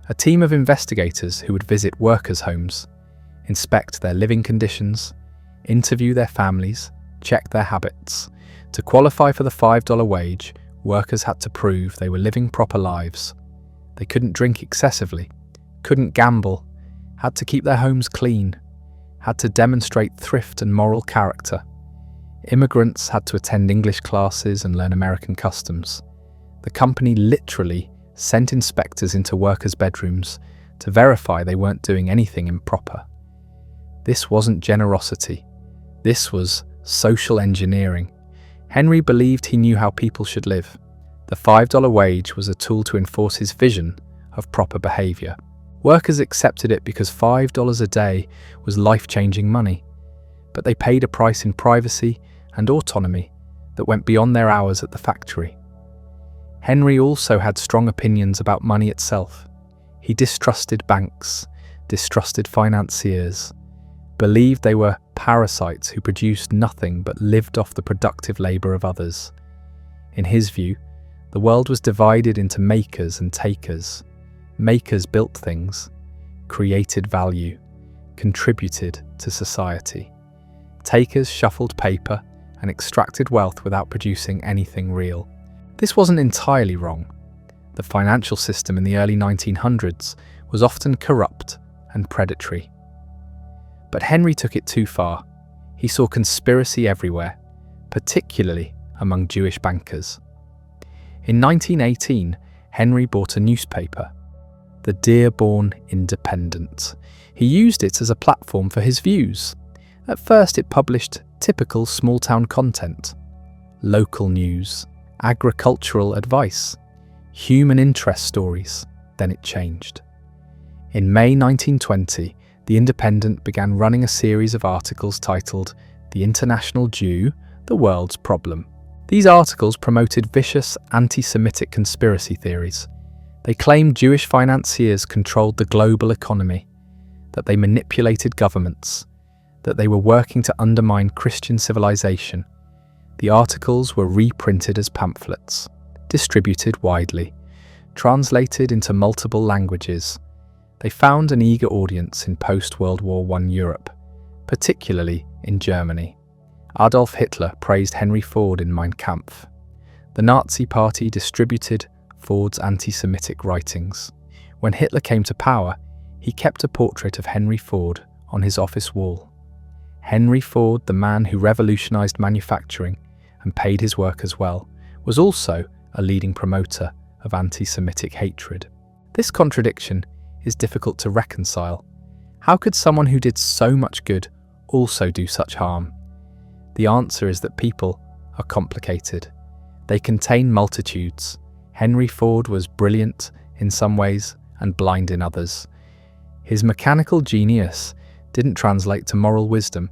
A team of investigators who would visit workers' homes, inspect their living conditions, interview their families, check their habits. To qualify for the $5 wage, workers had to prove they were living proper lives. They couldn't drink excessively, couldn't gamble, had to keep their homes clean, had to demonstrate thrift and moral character. Immigrants had to attend English classes and learn American customs. The company literally sent inspectors into workers' bedrooms to verify they weren't doing anything improper. This wasn't generosity. This was social engineering. Henry believed he knew how people should live. The $5 wage was a tool to enforce his vision of proper behavior. Workers accepted it because $5 a day was life-changing money, but they paid a price in privacy and autonomy that went beyond their hours at the factory. Henry also had strong opinions about money itself. He distrusted banks, distrusted financiers, believed they were parasites who produced nothing but lived off the productive labour of others. In his view, the world was divided into makers and takers. Makers built things, created value, contributed to society. Takers shuffled paper and extracted wealth without producing anything real. This wasn't entirely wrong. The financial system in the early 1900s was often corrupt and predatory. But Henry took it too far. He saw conspiracy everywhere, particularly among Jewish bankers. In 1918, Henry bought a newspaper, the Dearborn Independent. He used it as a platform for his views. At first, it published typical small-town content, local news, agricultural advice, human interest stories. Then it changed. In May 1920, the Independent began running a series of articles titled "The International Jew, the World's Problem." These articles promoted vicious anti-Semitic conspiracy theories. They claimed Jewish financiers controlled the global economy, that they manipulated governments, that they were working to undermine Christian civilization. The articles were reprinted as pamphlets, distributed widely, translated into multiple languages. They found an eager audience in post-World War I Europe, particularly in Germany. Adolf Hitler praised Henry Ford in Mein Kampf. The Nazi Party distributed Ford's anti-Semitic writings. When Hitler came to power, he kept a portrait of Henry Ford on his office wall. Henry Ford, the man who revolutionized manufacturing and paid his workers well, was also a leading promoter of anti-Semitic hatred. This contradiction is difficult to reconcile. How could someone who did so much good also do such harm? The answer is that people are complicated. They contain multitudes. Henry Ford was brilliant in some ways and blind in others. His mechanical genius didn't translate to moral wisdom.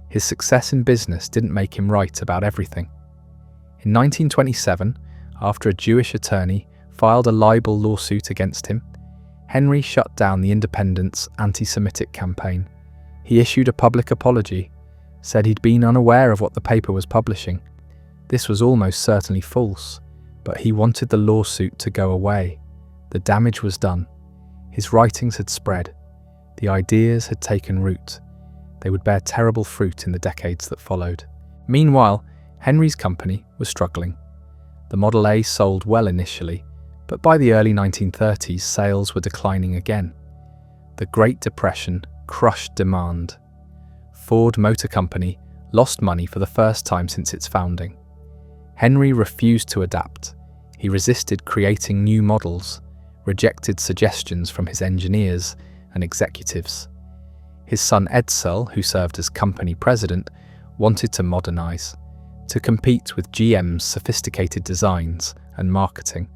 His success in business didn't make him right about everything. In 1927, after a Jewish attorney filed a libel lawsuit against him, Henry shut down the Independent's anti-Semitic campaign. He issued a public apology, said he'd been unaware of what the paper was publishing. This was almost certainly false, but he wanted the lawsuit to go away. The damage was done. His writings had spread. The ideas had taken root. They would bear terrible fruit in the decades that followed. Meanwhile, Henry's company was struggling. The Model A sold well initially, but by the early 1930s, sales were declining again. The Great Depression crushed demand. Ford Motor Company lost money for the first time since its founding. Henry refused to adapt. He resisted creating new models, rejected suggestions from his engineers and executives. His son Edsel, who served as company president, wanted to modernize, to compete with GM's sophisticated designs and marketing.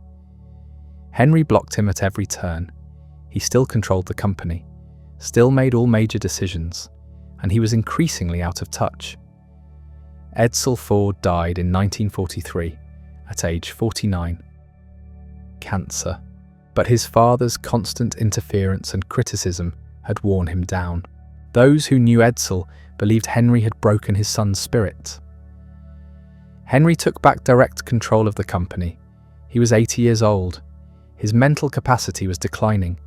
Henry blocked him at every turn. He still controlled the company, still made all major decisions, and he was increasingly out of touch. Edsel Ford died in 1943, at age 49. Cancer. But his father's constant interference and criticism had worn him down. Those who knew Edsel believed Henry had broken his son's spirit. Henry took back direct control of the company. He was 80 years old. His mental capacity was declining.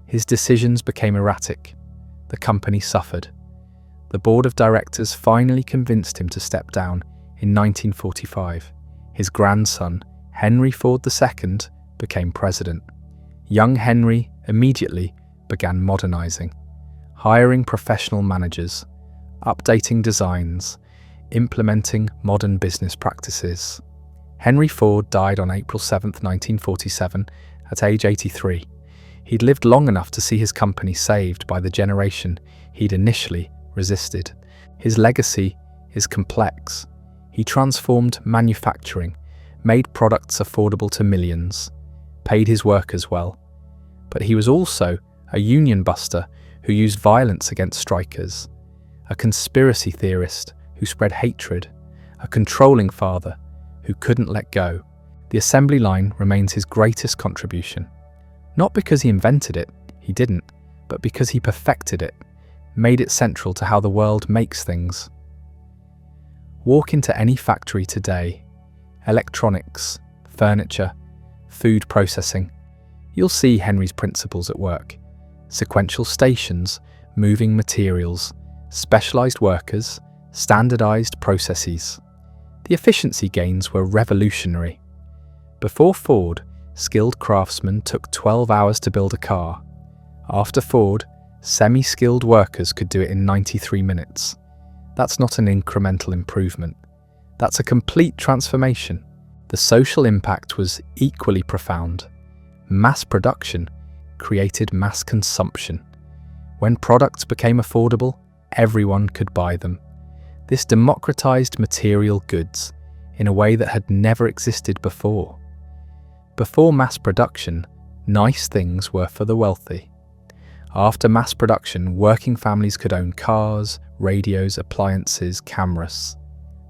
His decisions became erratic. The company suffered. The board of directors finally convinced him to step down in 1945. His grandson, Henry Ford II, became president. Young Henry immediately began modernizing, hiring professional managers, updating designs, implementing modern business practices. Henry Ford died on April 7, 1947, at age 83. He'd lived long enough to see his company saved by the generation he'd initially resisted. His legacy is complex. He transformed manufacturing, made products affordable to millions, paid his workers well. But he was also a union buster who used violence against strikers, a conspiracy theorist who spread hatred, a controlling father who couldn't let go. The assembly line remains his greatest contribution. Not because he invented it, he didn't, but because he perfected it, made it central to how the world makes things. Walk into any factory today, electronics, furniture, food processing, you'll see Henry's principles at work. Sequential stations, moving materials, specialized workers, standardized processes. The efficiency gains were revolutionary. Before Ford, skilled craftsmen took 12 hours to build a car. After Ford, semi-skilled workers could do it in 93 minutes. That's not an incremental improvement. That's a complete transformation. The social impact was equally profound. Mass production created mass consumption. When products became affordable, everyone could buy them. This democratized material goods in a way that had never existed before. Before mass production, nice things were for the wealthy. After mass production, working families could own cars, radios, appliances, cameras.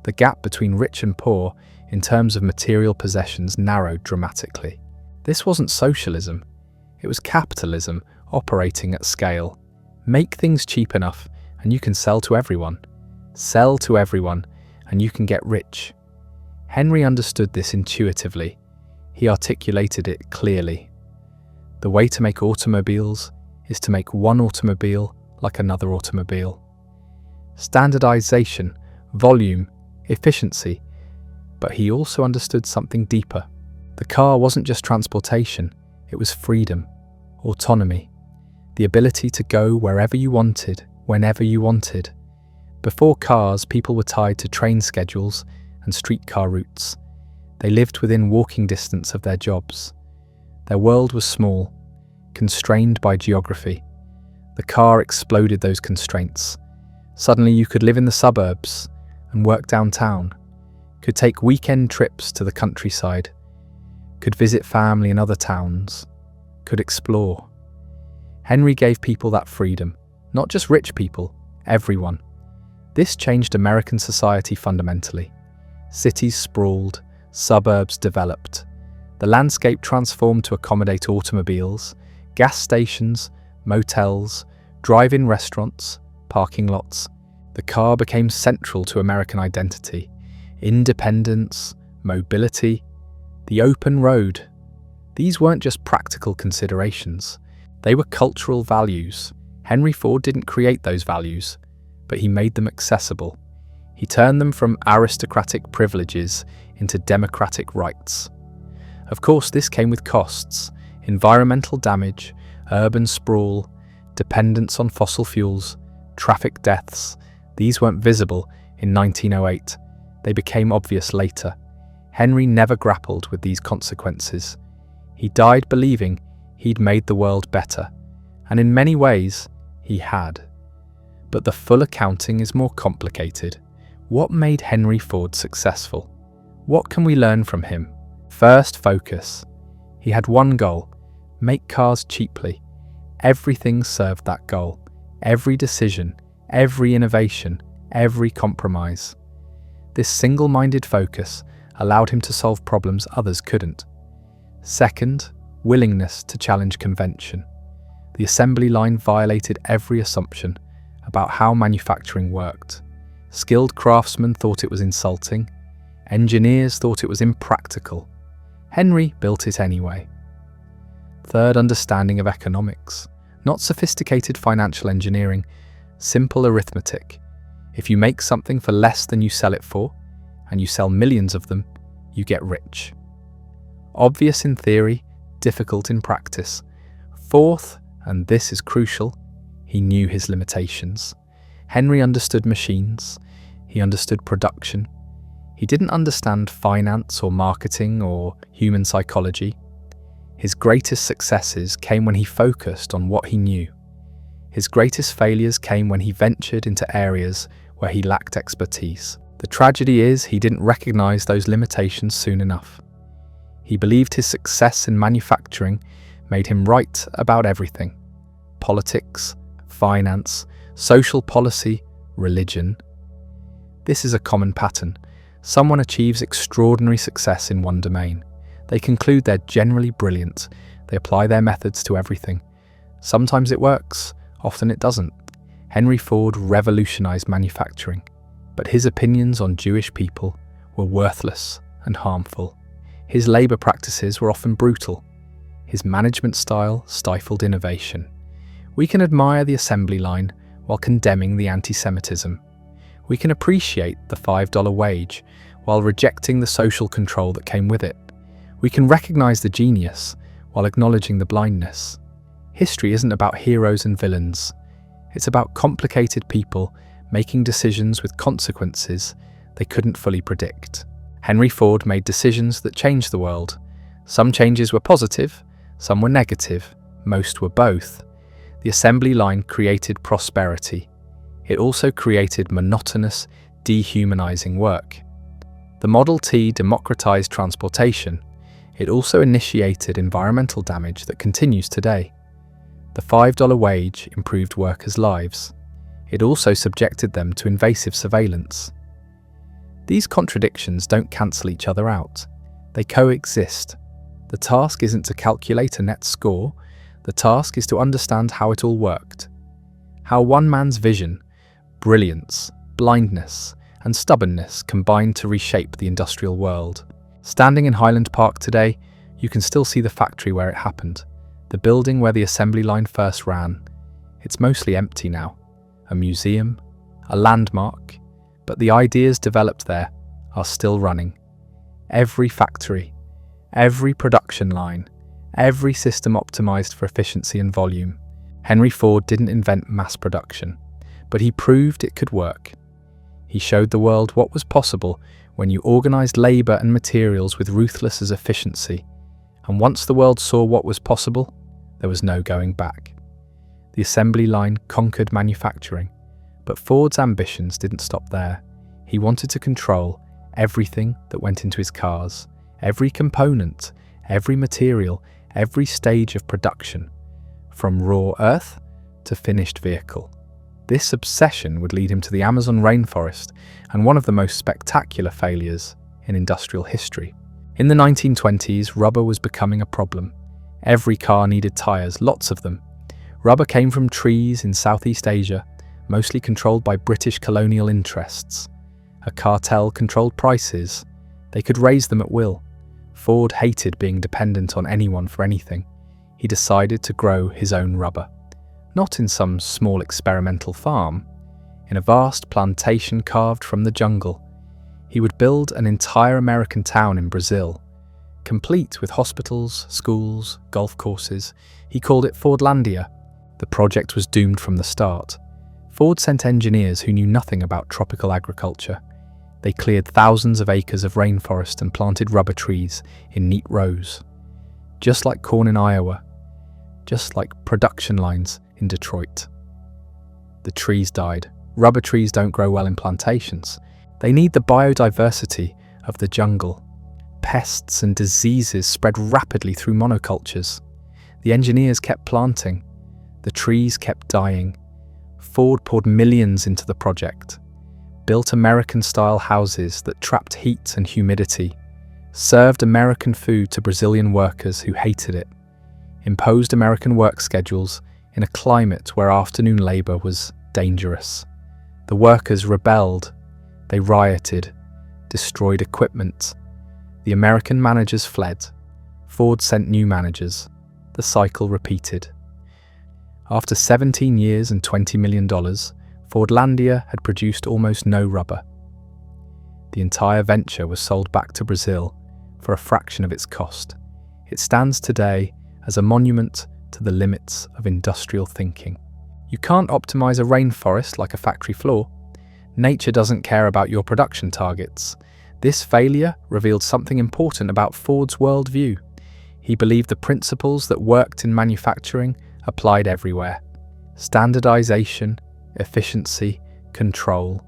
The gap between rich and poor in terms of material possessions narrowed dramatically. This wasn't socialism. It was capitalism operating at scale. Make things cheap enough and you can sell to everyone. Sell to everyone and you can get rich. Henry understood this intuitively. He articulated it clearly. The way to make automobiles is to make one automobile like another automobile. Standardization, volume, efficiency. But he also understood something deeper. The car wasn't just transportation, it was freedom, autonomy, the ability to go wherever you wanted, whenever you wanted. Before cars, people were tied to train schedules and streetcar routes. They lived within walking distance of their jobs. Their world was small, constrained by geography. The car exploded those constraints. Suddenly you could live in the suburbs and work downtown, could take weekend trips to the countryside, could visit family in other towns, could explore. Henry gave people that freedom, not just rich people, everyone. This changed American society fundamentally. Cities sprawled, suburbs developed. The landscape transformed to accommodate automobiles, gas stations, motels, drive-in restaurants, parking lots. The car became central to American identity. Independence, mobility, the open road. These weren't just practical considerations, they were cultural values. Henry Ford didn't create those values, but he made them accessible. He turned them from aristocratic privileges into democratic rights. Of course, this came with costs: environmental damage, urban sprawl, dependence on fossil fuels, traffic deaths. These weren't visible in 1908. They became obvious later. Henry never grappled with these consequences. He died believing he'd made the world better, and in many ways, he had. But the full accounting is more complicated. What made Henry Ford successful? What can we learn from him? First, focus. He had one goal: make cars cheaply. Everything served that goal. Every decision, every innovation, every compromise. This single-minded focus allowed him to solve problems others couldn't. Second, willingness to challenge convention. The assembly line violated every assumption about how manufacturing worked. Skilled craftsmen thought it was insulting. Engineers thought it was impractical. Henry built it anyway. Third, understanding of economics. Not sophisticated financial engineering, simple arithmetic. If you make something for less than you sell it for, and you sell millions of them, you get rich. Obvious in theory, difficult in practice. Fourth, and this is crucial, he knew his limitations. Henry understood machines. He understood production. He didn't understand finance or marketing or human psychology. His greatest successes came when he focused on what he knew. His greatest failures came when he ventured into areas where he lacked expertise. The tragedy is he didn't recognize those limitations soon enough. He believed his success in manufacturing made him right about everything: politics, finance, social policy, religion. This is a common pattern. Someone achieves extraordinary success in one domain. They conclude they're generally brilliant. They apply their methods to everything. Sometimes it works, often it doesn't. Henry Ford revolutionized manufacturing, but his opinions on Jewish people were worthless and harmful. His labor practices were often brutal. His management style stifled innovation. We can admire the assembly line while condemning the anti-Semitism. We can appreciate the $5 wage while rejecting the social control that came with it. We can recognize the genius while acknowledging the blindness. History isn't about heroes and villains. It's about complicated people making decisions with consequences they couldn't fully predict. Henry Ford made decisions that changed the world. Some changes were positive, some were negative, most were both. The assembly line created prosperity. It also created monotonous, dehumanizing work. The Model T democratized transportation. It also initiated environmental damage that continues today. The $5 wage improved workers' lives. It also subjected them to invasive surveillance. These contradictions don't cancel each other out. They coexist. The task isn't to calculate a net score. The task is to understand how it all worked. How one man's vision, brilliance, blindness, and stubbornness combined to reshape the industrial world. Standing in Highland Park today, you can still see the factory where it happened, the building where the assembly line first ran. It's mostly empty now, a museum, a landmark, but the ideas developed there are still running. Every factory, every production line, every system optimized for efficiency and volume. Henry Ford didn't invent mass production, but he proved it could work. He showed the world what was possible when you organized labor and materials with ruthless efficiency. And once the world saw what was possible, there was no going back. The assembly line conquered manufacturing, but Ford's ambitions didn't stop there. He wanted to control everything that went into his cars, every component, every material, every stage of production, from raw earth to finished vehicle. This obsession would lead him to the Amazon rainforest and one of the most spectacular failures in industrial history. In the 1920s, rubber was becoming a problem. Every car needed tires, lots of them. Rubber came from trees in Southeast Asia, mostly controlled by British colonial interests. A cartel controlled prices. They could raise them at will. Ford hated being dependent on anyone for anything. He decided to grow his own rubber. Not in some small experimental farm, in a vast plantation carved from the jungle. He would build an entire American town in Brazil, complete with hospitals, schools, golf courses. He called it Fordlandia. The project was doomed from the start. Ford sent engineers who knew nothing about tropical agriculture. They cleared thousands of acres of rainforest and planted rubber trees in neat rows. Just like corn in Iowa, just like production lines in Detroit. The trees died. Rubber trees don't grow well in plantations. They need the biodiversity of the jungle. Pests and diseases spread rapidly through monocultures. The engineers kept planting. The trees kept dying. Ford poured millions into the project, built American-style houses that trapped heat and humidity, served American food to Brazilian workers who hated it, imposed American work schedules in a climate where afternoon labor was dangerous. The workers rebelled. They rioted, destroyed equipment. The American managers fled. Ford sent new managers. The cycle repeated. After 17 years and $20 million, Fordlandia had produced almost no rubber. The entire venture was sold back to Brazil for a fraction of its cost. It stands today as a monument to the limits of industrial thinking. You can't optimize a rainforest like a factory floor. Nature doesn't care about your production targets. This failure revealed something important about Ford's worldview. He believed the principles that worked in manufacturing applied everywhere. Standardization, efficiency, control.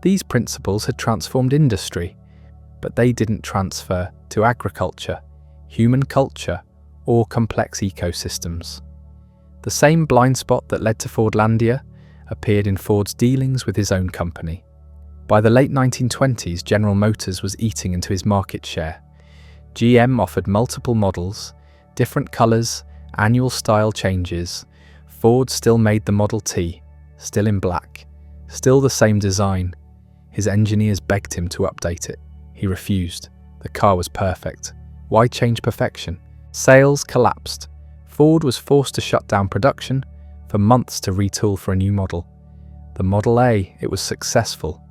These principles had transformed industry, but they didn't transfer to agriculture, human culture, or complex ecosystems. The same blind spot that led to Fordlandia appeared in Ford's dealings with his own company. By the late 1920s, General Motors was eating into his market share. GM offered multiple models, different colors, annual style changes. Ford still made the Model T, still in black, still the same design. His engineers begged him to update it. He refused. The car was perfect. Why change perfection? Sales collapsed. Ford was forced to shut down production for months to retool for a new model. The Model A, it was successful.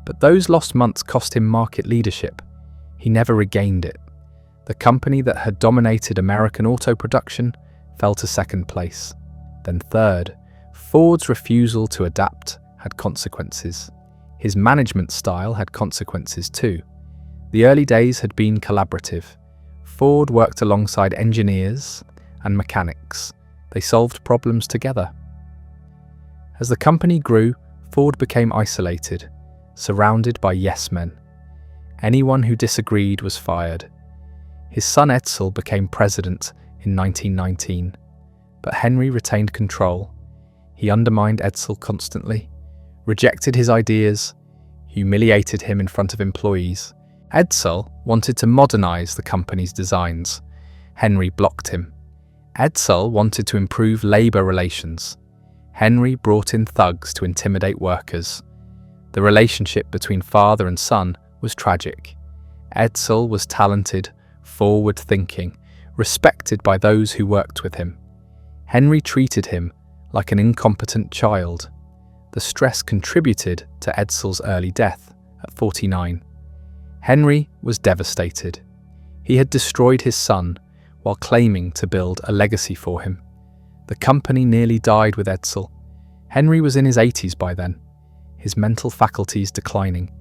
But those lost months cost him market leadership. He never regained it. The company that had dominated American auto production fell to second place, then third. Ford's refusal to adapt had consequences. His management style had consequences too. The early days had been collaborative. Ford worked alongside engineers and mechanics. They solved problems together. As the company grew, Ford became isolated, surrounded by yes-men. Anyone who disagreed was fired. His son Edsel became president in 1919, but Henry retained control. He undermined Edsel constantly, rejected his ideas, humiliated him in front of employees. Edsel wanted to modernize the company's designs. Henry blocked him. Edsel wanted to improve labor relations. Henry brought in thugs to intimidate workers. The relationship between father and son was tragic. Edsel was talented, forward-thinking, respected by those who worked with him. Henry treated him like an incompetent child. The stress contributed to Edsel's early death at 49. Henry was devastated. He had destroyed his son while claiming to build a legacy for him. The company nearly died with Edsel. Henry was in his 80s by then, his mental faculties declining.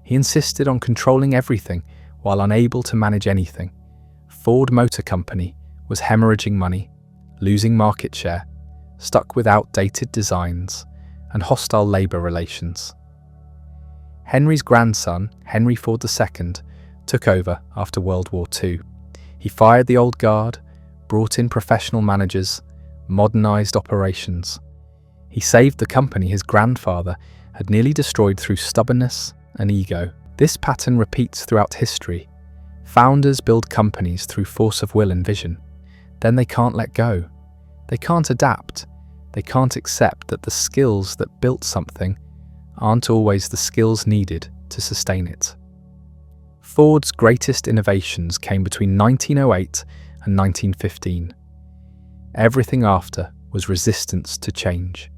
He insisted on controlling everything while unable to manage anything. Ford Motor Company was hemorrhaging money, losing market share, stuck with outdated designs and hostile labor relations. Henry's grandson, Henry Ford II, took over after World War II. He fired the old guard, brought in professional managers, modernized operations. He saved the company his grandfather had nearly destroyed through stubbornness and ego. This pattern repeats throughout history. Founders build companies through force of will and vision. Then they can't let go. They can't adapt. They can't accept that the skills that built something aren't always the skills needed to sustain it. Ford's greatest innovations came between 1908 and 1915. Everything after was resistance to change,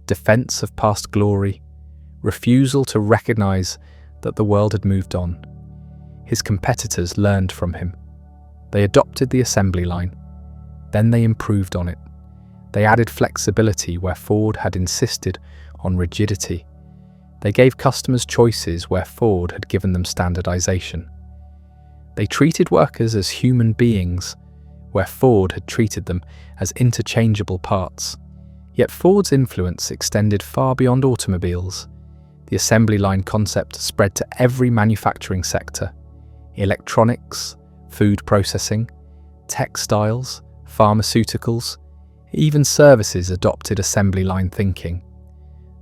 defense of past glory, refusal to recognize that the world had moved on. His competitors learned from him. They adopted the assembly line. Then they improved on it. They added flexibility where Ford had insisted on rigidity. They gave customers choices where Ford had given them standardization. They treated workers as human beings where Ford had treated them as interchangeable parts. Yet Ford's influence extended far beyond automobiles. The assembly line concept spread to every manufacturing sector: electronics, food processing, textiles, pharmaceuticals, even services adopted assembly line thinking.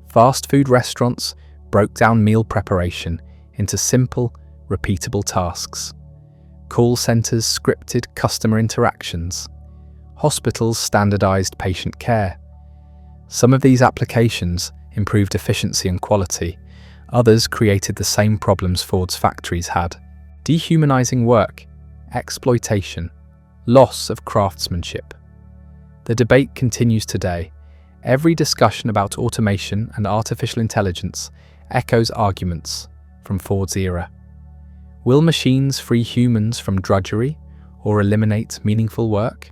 Fast food restaurants broke down meal preparation into simple, repeatable tasks. Call centers scripted customer interactions. Hospitals standardized patient care. Some of these applications improved efficiency and quality. Others created the same problems Ford's factories had: dehumanizing work, exploitation, loss of craftsmanship. The debate continues today. Every discussion about automation and artificial intelligence echoes arguments from Ford's era. Will machines free humans from drudgery or eliminate meaningful work?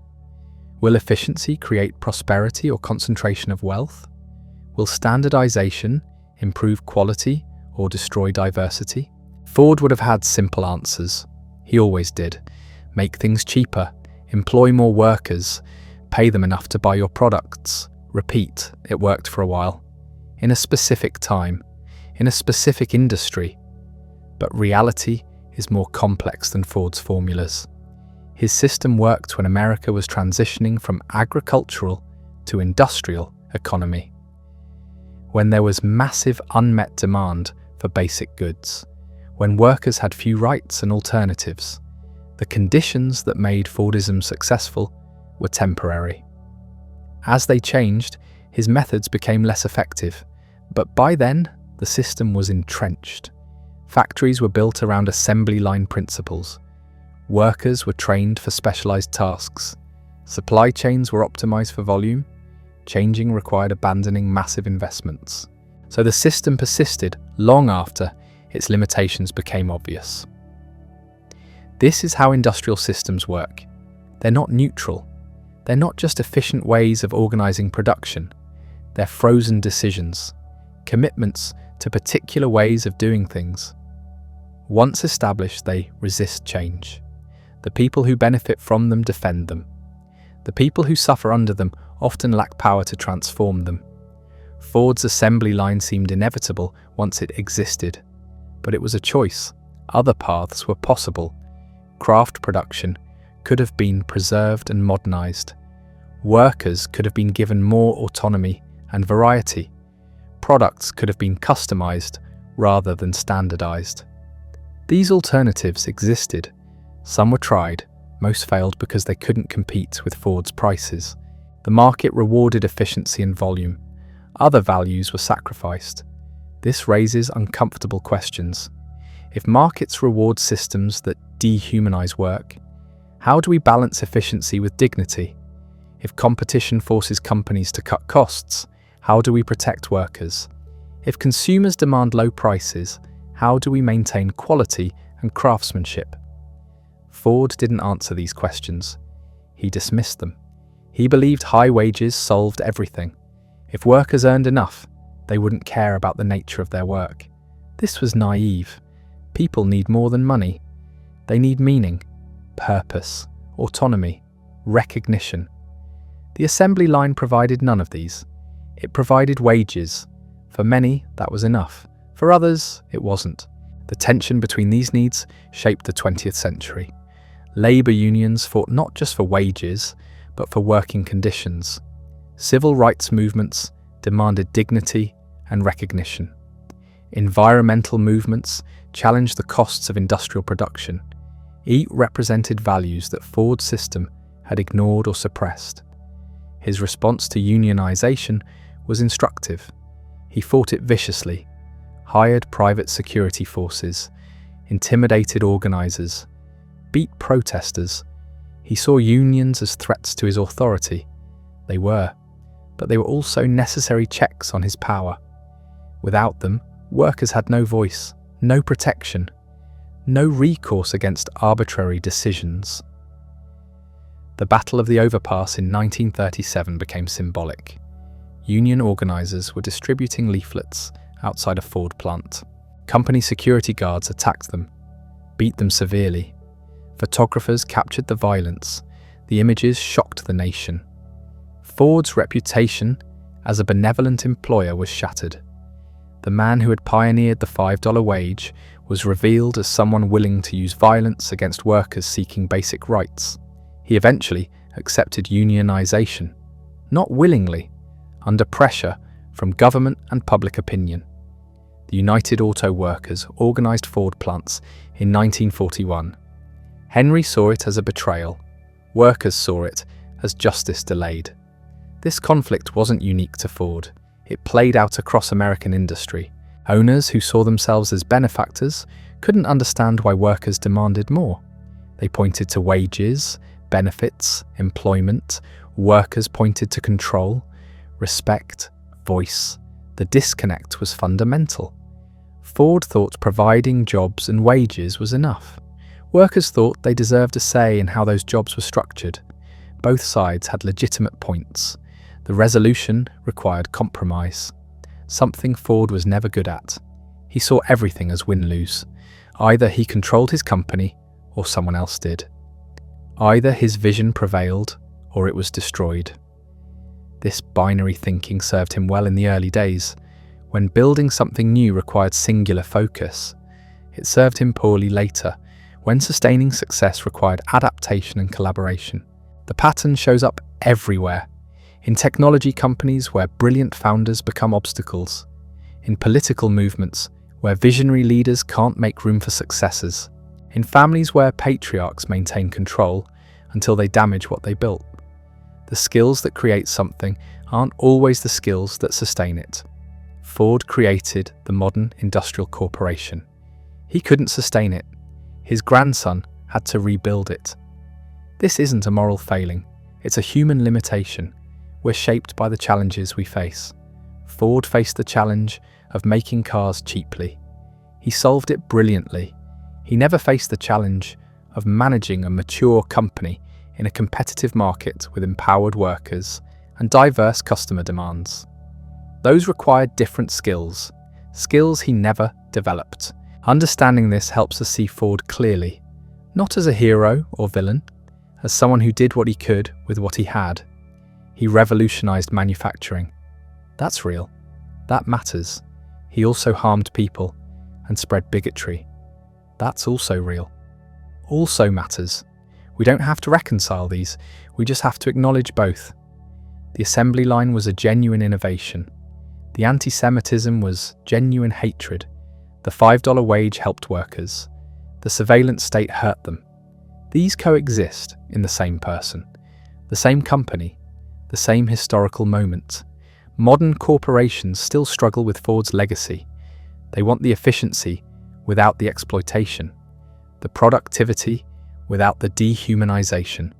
Will efficiency create prosperity or concentration of wealth? Will standardization improve quality or destroy diversity? Ford would have had simple answers. He always did. Make things cheaper, employ more workers, pay them enough to buy your products. Repeat, it worked for a while. In a specific time, in a specific industry. But reality is more complex than Ford's formulas. His system worked when America was transitioning from agricultural to industrial economy, when there was massive unmet demand for basic goods, when workers had few rights and alternatives. The conditions that made Fordism successful were temporary. As they changed, his methods became less effective, but by then, the system was entrenched. Factories were built around assembly line principles. Workers were trained for specialized tasks. Supply chains were optimized for volume. Changing required abandoning massive investments. So the system persisted long after its limitations became obvious. This is how industrial systems work. They're not neutral. They're not just efficient ways of organizing production. They're frozen decisions, commitments to particular ways of doing things. Once established, they resist change. The people who benefit from them defend them. The people who suffer under them often lack power to transform them. Ford's assembly line seemed inevitable once it existed, but it was a choice. Other paths were possible. Craft production could have been preserved and modernized. Workers could have been given more autonomy and variety. Products could have been customized rather than standardized. These alternatives existed. Some were tried, most failed because they couldn't compete with Ford's prices. The market rewarded efficiency and volume. Other values were sacrificed. This raises uncomfortable questions. If markets reward systems that dehumanize work, how do we balance efficiency with dignity? If competition forces companies to cut costs, how do we protect workers? If consumers demand low prices, how do we maintain quality and craftsmanship? Ford didn't answer these questions. He dismissed them. He believed high wages solved everything. If workers earned enough, they wouldn't care about the nature of their work. This was naive. People need more than money. They need meaning, purpose, autonomy, recognition. The assembly line provided none of these. It provided wages. For many, that was enough. For others, it wasn't. The tension between these needs shaped the 20th century. Labour unions fought not just for wages, but for working conditions. Civil rights movements demanded dignity and recognition. Environmental movements challenged the costs of industrial production. Each represented values that Ford's system had ignored or suppressed. His response to unionization was instructive. He fought it viciously, hired private security forces, intimidated organizers, beat protesters. He saw unions as threats to his authority. They were, but they were also necessary checks on his power. Without them, workers had no voice, no protection, no recourse against arbitrary decisions. The Battle of the Overpass in 1937 became symbolic. Union organizers were distributing leaflets outside a Ford plant. Company security guards attacked them, beat them severely. Photographers captured the violence. The images shocked the nation. Ford's reputation as a benevolent employer was shattered. The man who had pioneered the $5 wage was revealed as someone willing to use violence against workers seeking basic rights. He eventually accepted unionization, not willingly, under pressure from government and public opinion. The United Auto Workers organized Ford plants in 1941. Henry saw it as a betrayal. Workers saw it as justice delayed. This conflict wasn't unique to Ford. It played out across American industry. Owners who saw themselves as benefactors couldn't understand why workers demanded more. They pointed to wages, benefits, employment. Workers pointed to control, respect, voice. The disconnect was fundamental. Ford thought providing jobs and wages was enough. Workers thought they deserved a say in how those jobs were structured. Both sides had legitimate points. The resolution required compromise, something Ford was never good at. He saw everything as win-lose. Either he controlled his company or someone else did. Either his vision prevailed or it was destroyed. This binary thinking served him well in the early days, when building something new required singular focus. It served him poorly later, when sustaining success required adaptation and collaboration. The pattern shows up everywhere. In technology companies where brilliant founders become obstacles. In political movements where visionary leaders can't make room for successors. In families where patriarchs maintain control until they damage what they built. The skills that create something aren't always the skills that sustain it. Ford created the modern industrial corporation. He couldn't sustain it. His grandson had to rebuild it. This isn't a moral failing, it's a human limitation. We're shaped by the challenges we face. Ford faced the challenge of making cars cheaply. He solved it brilliantly. He never faced the challenge of managing a mature company in a competitive market with empowered workers and diverse customer demands. Those required different skills he never developed. Understanding this helps us see Ford clearly, not as a hero or villain, as someone who did what he could with what he had. He revolutionized manufacturing. That's real. That matters. He also harmed people and spread bigotry. That's also real. Also matters. We don't have to reconcile these, we just have to acknowledge both. The assembly line was a genuine innovation. The anti-Semitism was genuine hatred. The $5 wage helped workers. The surveillance state hurt them. These coexist in the same person, the same company, the same historical moment. Modern corporations still struggle with Ford's legacy. They want the efficiency without the exploitation, the productivity without the dehumanization,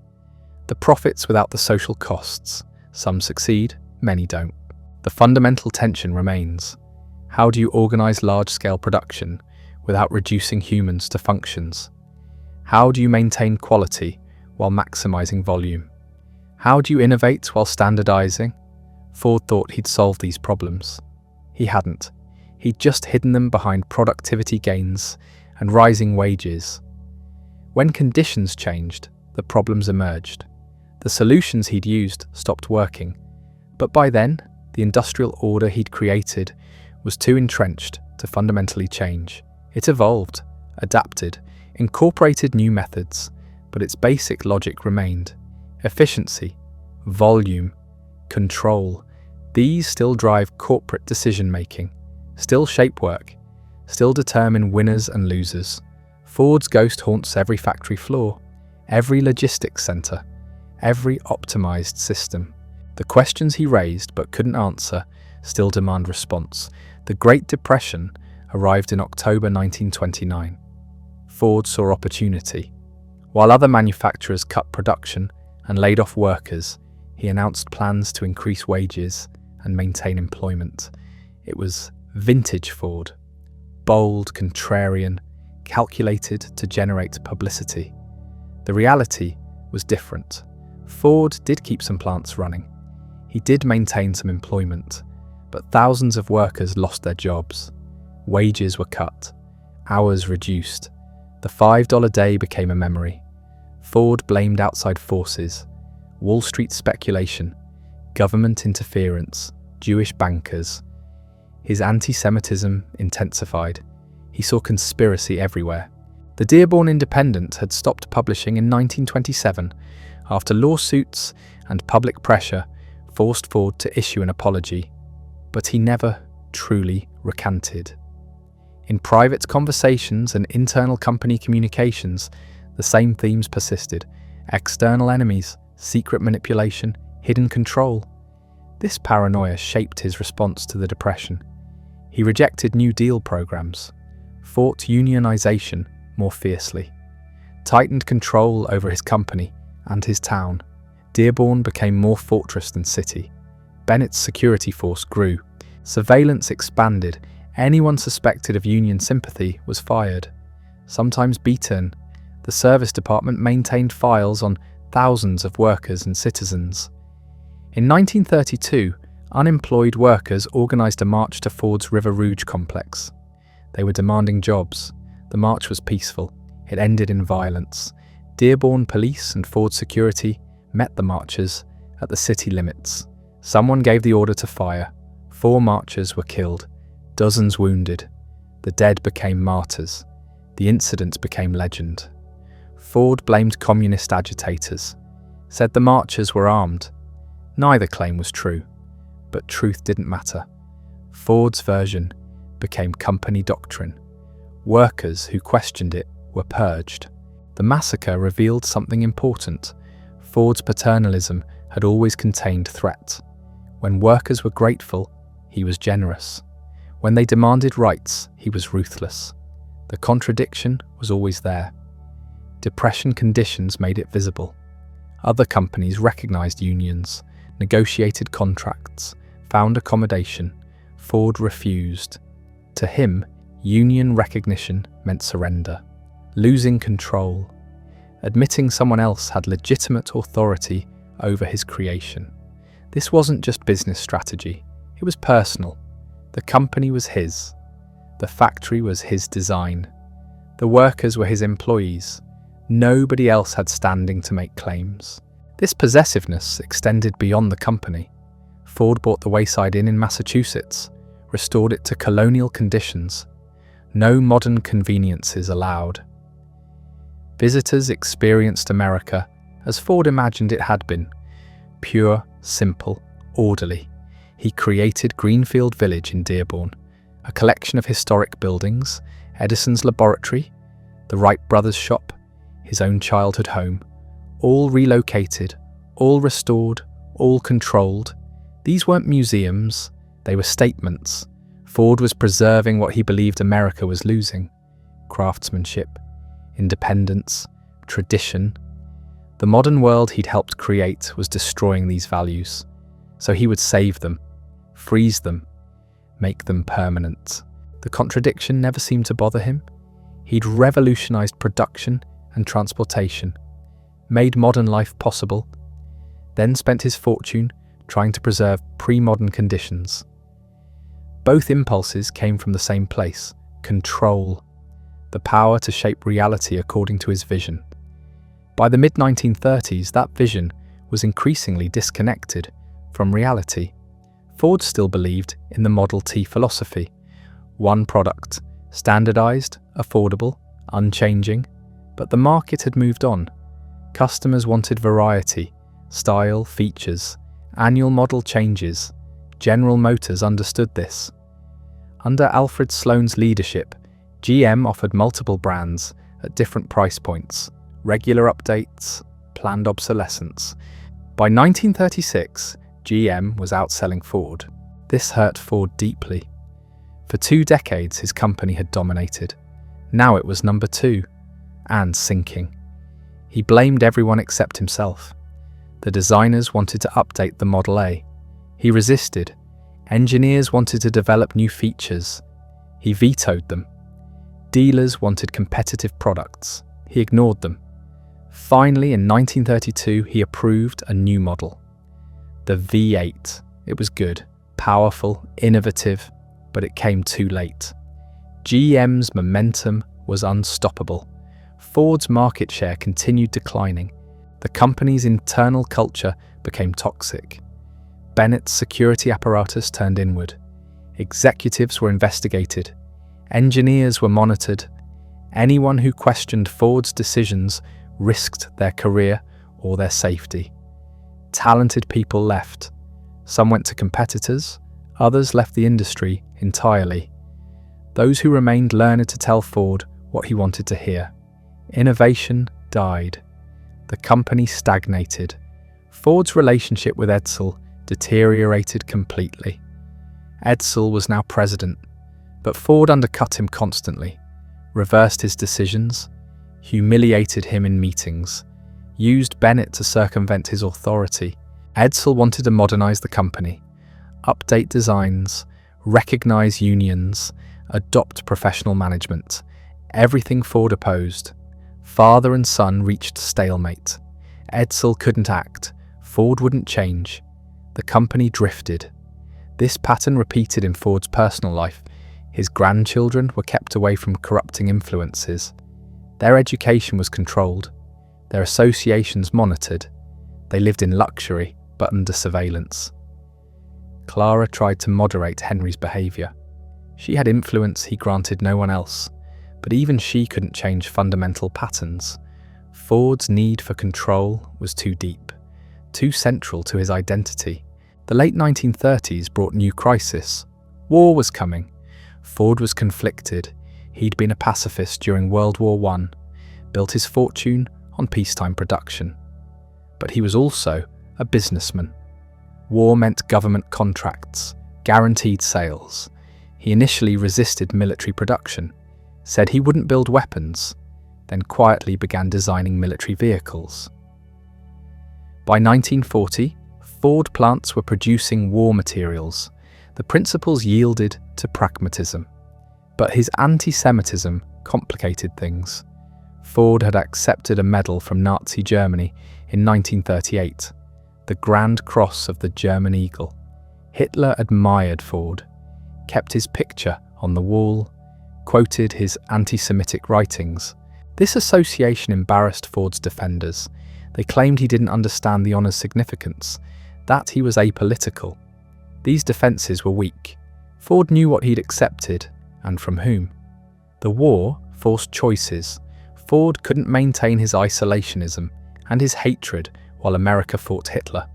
the profits without the social costs. Some succeed, many don't. The fundamental tension remains. How do you organize large-scale production without reducing humans to functions? How do you maintain quality while maximizing volume? How do you innovate while standardizing? Ford thought he'd solved these problems. He hadn't. He'd just hidden them behind productivity gains and rising wages. When conditions changed, the problems emerged. The solutions he'd used stopped working. But by then, the industrial order he'd created was too entrenched to fundamentally change. It evolved, adapted, incorporated new methods, but its basic logic remained. Efficiency, volume, control. These still drive corporate decision-making, still shape work, still determine winners and losers. Ford's ghost haunts every factory floor, every logistics center, every optimized system. The questions he raised but couldn't answer still demand response. The Great Depression arrived in October 1929. Ford saw opportunity. While other manufacturers cut production and laid off workers, he announced plans to increase wages and maintain employment. It was vintage Ford, bold, contrarian, calculated to generate publicity. The reality was different. Ford did keep some plants running. He did maintain some employment, but thousands of workers lost their jobs. Wages were cut, hours reduced. The $5 day became a memory. Ford blamed outside forces, Wall Street speculation, government interference, Jewish bankers. His anti-Semitism intensified. He saw conspiracy everywhere. The Dearborn Independent had stopped publishing in 1927 after lawsuits and public pressure forced Ford to issue an apology, but he never truly recanted. In private conversations and internal company communications, the same themes persisted: external enemies, secret manipulation, hidden control. This paranoia shaped his response to the Depression. He rejected New Deal programs, fought unionization more fiercely, tightened control over his company and his town. Dearborn became more fortress than city. Bennett's security force grew. Surveillance expanded. Anyone suspected of Union sympathy was fired, sometimes beaten. The service department maintained files on thousands of workers and citizens. In 1932, unemployed workers organized a march to Ford's River Rouge complex. They were demanding jobs. The march was peaceful. It ended in violence. Dearborn police and Ford security met the marchers at the city limits. Someone gave the order to fire. 4 marchers were killed, dozens wounded. The dead became martyrs. The incident became legend. Ford blamed communist agitators, said the marchers were armed. Neither claim was true, but truth didn't matter. Ford's version became company doctrine. Workers who questioned it were purged. The massacre revealed something important. Ford's paternalism had always contained threat. When workers were grateful, he was generous. When they demanded rights, he was ruthless. The contradiction was always there. Depression conditions made it visible. Other companies recognized unions, negotiated contracts, found accommodation. Ford refused. To him, union recognition meant surrender, losing control, admitting someone else had legitimate authority over his creation. This wasn't just business strategy, it was personal. The company was his. The factory was his design. The workers were his employees. Nobody else had standing to make claims. This possessiveness extended beyond the company. Ford bought the Wayside Inn in Massachusetts, restored it to colonial conditions. No modern conveniences allowed. Visitors experienced America as Ford imagined it had been: pure, simple, orderly. He created Greenfield Village in Dearborn, a collection of historic buildings, Edison's laboratory, the Wright brothers' shop, his own childhood home, all relocated, all restored, all controlled. These weren't museums, they were statements. Ford was preserving what he believed America was losing: craftsmanship, independence, tradition. The modern world he'd helped create was destroying these values, so he would save them, freeze them, make them permanent. The contradiction never seemed to bother him. He'd revolutionized production and transportation, made modern life possible, then spent his fortune trying to preserve pre-modern conditions. Both impulses came from the same place: control, the power to shape reality according to his vision. By the mid-1930s, that vision was increasingly disconnected from reality. Ford still believed in the Model T philosophy: one product, standardized, affordable, unchanging. But the market had moved on. Customers wanted variety, style, features, annual model changes. General Motors understood this. Under Alfred Sloan's leadership, GM offered multiple brands at different price points, regular updates, planned obsolescence. By 1936, GM was outselling Ford. This hurt Ford deeply. For 2 decades, his company had dominated. Now it was number 2. and sinking. He blamed everyone except himself. The designers wanted to update the Model A. He resisted. Engineers wanted to develop new features. He vetoed them. Dealers wanted competitive products. He ignored them. Finally, in 1932, he approved a new model. The V8. It was good, powerful, innovative, but it came too late. GM's momentum was unstoppable. Ford's market share continued declining. The company's internal culture became toxic. Bennett's security apparatus turned inward. Executives were investigated. Engineers were monitored. Anyone who questioned Ford's decisions risked their career or their safety. Talented people left. Some went to competitors, others left the industry entirely. Those who remained learned to tell Ford what he wanted to hear. Innovation died. The company stagnated. Ford's relationship with Edsel deteriorated completely. Edsel was now president, but Ford undercut him constantly, reversed his decisions, humiliated him in meetings, used Bennett to circumvent his authority. Edsel wanted to modernize the company, update designs, recognize unions, adopt professional management. Everything Ford opposed. Father and son reached stalemate. Edsel couldn't act. Ford wouldn't change. The company drifted. This pattern repeated in Ford's personal life. His grandchildren were kept away from corrupting influences. Their education was controlled. Their associations monitored. They lived in luxury, but under surveillance. Clara tried to moderate Henry's behaviour. She had influence he granted no one else, but even she couldn't change fundamental patterns. Ford's need for control was too deep, too central to his identity. The late 1930s brought new crisis. War was coming. Ford was conflicted. He'd been a pacifist during World War I, built his fortune on peacetime production. But he was also a businessman. War meant government contracts, guaranteed sales. He initially resisted military production, said he wouldn't build weapons, then quietly began designing military vehicles. By 1940, Ford plants were producing war materials. The principles yielded to pragmatism. But his anti-Semitism complicated things. Ford had accepted a medal from Nazi Germany in 1938, the Grand Cross of the German Eagle. Hitler admired Ford, kept his picture on the wall, quoted his anti-Semitic writings. This association embarrassed Ford's defenders. They claimed he didn't understand the honour's significance, that he was apolitical. These defences were weak. Ford knew what he'd accepted, and from whom. The war forced choices. Ford couldn't maintain his isolationism and his hatred while America fought Hitler.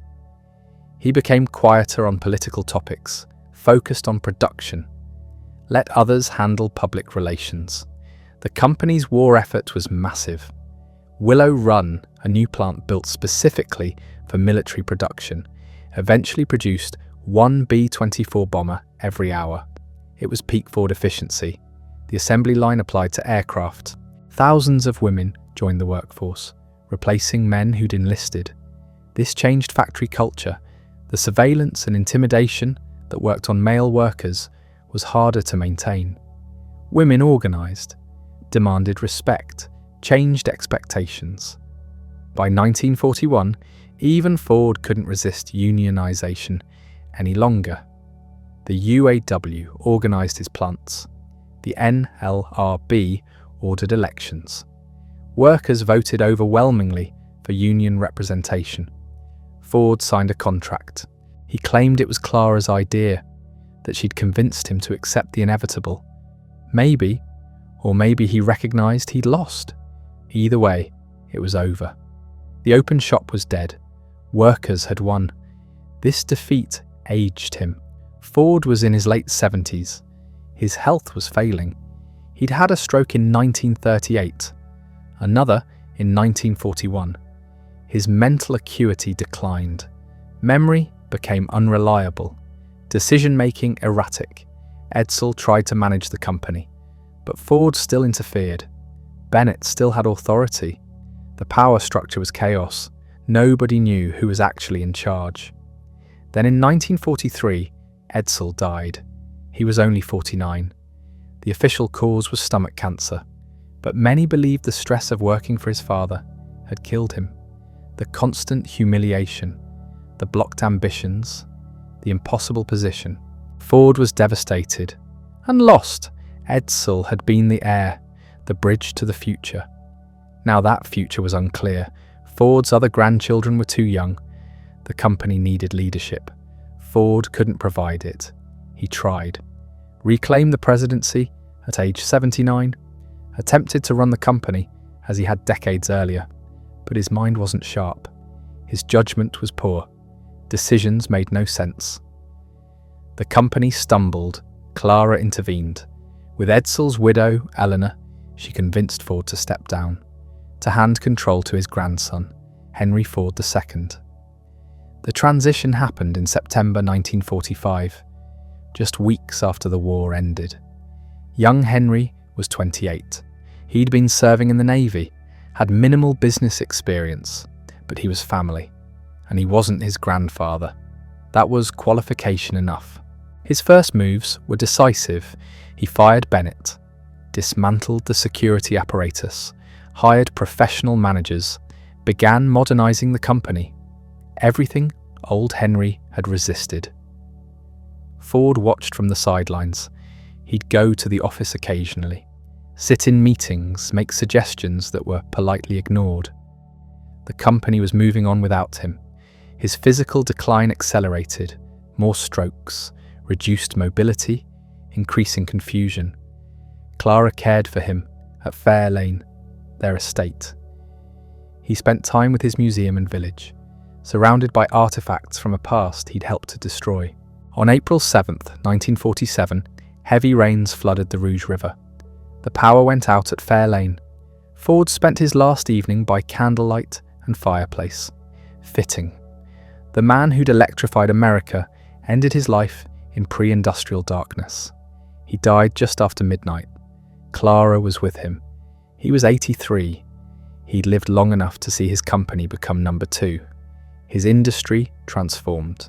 He became quieter on political topics, focused on production. Let others handle public relations. The company's war effort was massive. Willow Run, a new plant built specifically for military production, eventually produced one B-24 bomber every hour. It was peak Ford efficiency. The assembly line applied to aircraft. Thousands of women joined the workforce, replacing men who'd enlisted. This changed factory culture. The surveillance and intimidation that worked on male workers was harder to maintain. Women organised, demanded respect, changed expectations. By 1941, even Ford couldn't resist unionisation any longer. The UAW organised his plants. The NLRB ordered elections. Workers voted overwhelmingly for union representation. Ford signed a contract. He claimed it was Clara's idea, that she'd convinced him to accept the inevitable. Maybe, or maybe he recognised he'd lost. Either way, it was over. The open shop was dead. Workers had won. This defeat aged him. Ford was in his late 70s. His health was failing. He'd had a stroke in 1938, another in 1941. His mental acuity declined. Memory became unreliable. Decision-making erratic. Edsel tried to manage the company, but Ford still interfered. Bennett still had authority. The power structure was chaos. Nobody knew who was actually in charge. Then in 1943, Edsel died. He was only 49. The official cause was stomach cancer, but many believed the stress of working for his father had killed him. The constant humiliation, the blocked ambitions, the impossible position. Ford was devastated and lost. Edsel had been the heir, the bridge to the future. Now that future was unclear. Ford's other grandchildren were too young. The company needed leadership. Ford couldn't provide it. He tried. Reclaimed the presidency at age 79, attempted to run the company as he had decades earlier, but his mind wasn't sharp. His judgment was poor. Decisions made no sense. The company stumbled. Clara intervened. With Edsel's widow, Eleanor, she convinced Ford to step down, to hand control to his grandson, Henry Ford II. The transition happened in September 1945, just weeks after the war ended. Young Henry was 28. He'd been serving in the Navy, had minimal business experience, but he was family, and he wasn't his grandfather. That was qualification enough. His first moves were decisive. He fired Bennett, dismantled the security apparatus, hired professional managers, began modernizing the company. Everything old Henry had resisted. Ford watched from the sidelines. He'd go to the office occasionally, sit in meetings, make suggestions that were politely ignored. The company was moving on without him. His physical decline accelerated, more strokes, reduced mobility, increasing confusion. Clara cared for him at Fair Lane, their estate. He spent time with his museum and village, surrounded by artifacts from a past he'd helped to destroy. On April 7th, 1947, heavy rains flooded the Rouge River. The power went out at Fair Lane. Ford spent his last evening by candlelight and fireplace. Fitting. The man who'd electrified America ended his life in pre-industrial darkness. He died just after midnight. Clara was with him. He was 83. He'd lived long enough to see his company become number 2. His industry transformed.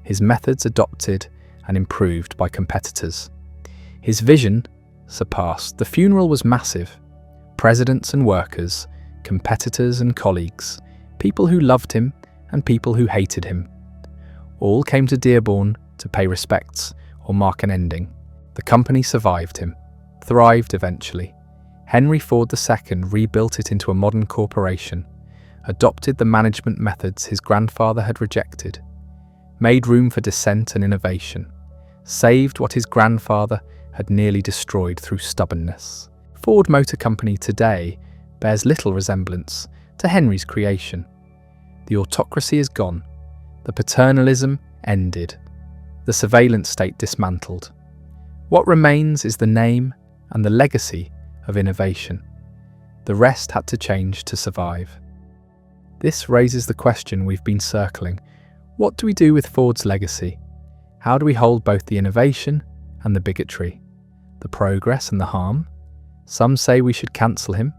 His methods adopted and improved by competitors. His vision surpassed. The funeral was massive. Presidents and workers, competitors and colleagues, people who loved him and people who hated him, all came to Dearborn to pay respects or mark an ending. The company survived him, thrived eventually. Henry Ford II rebuilt it into a modern corporation, adopted the management methods his grandfather had rejected, made room for dissent and innovation, saved what his grandfather had nearly destroyed through stubbornness. Ford Motor Company today bears little resemblance to Henry's creation. The autocracy is gone, the paternalism ended, the surveillance state dismantled. What remains is the name and the legacy of innovation. The rest had to change to survive. This raises the question we've been circling. What do we do with Ford's legacy? How do we hold both the innovation and the bigotry, the progress and the harm? Some say we should cancel him,